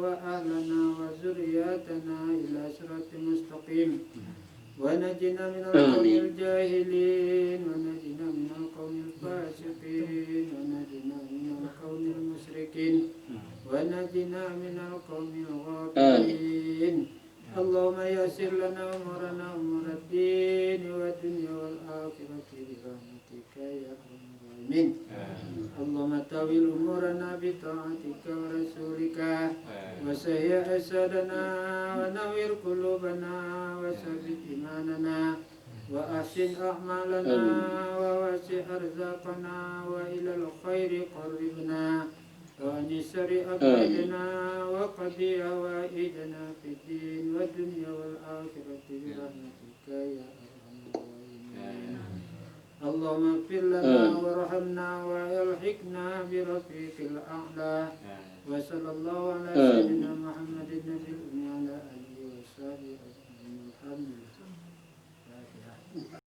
wa ahlana wa zurriyatana ila siratal mustaqim wa najina minal qawmil jahilin wa najina minal qawmil fasiqin wa najina minal qawmil musyrikin wa najina minal qawmil ghafilin. Allahumma yassir lana umurana umurad din wa dunya wal akhirati bi rahmatika ya arhamar rahimin. Allahumma tawil umurana bi ta'atika wa rasulika wa sahih asadana wa nawwir qulubana wa sabbit imanana wa ahsin a'malana wa wasi' arzaqana wa ilal khairi qarribna wa nisri abadana wa qadi hawaijana fid din wa dunya wal akhirati bi rahmatika ya arhamar rahimin. Allahumma ighfir lana warhamna wa ilhiqna bi rafiqil a'la wa sallallahu ala sayyidina Muhammadin nabiyil ummi ala alihi wa sahbihi ajma'in. Alhamdulillah.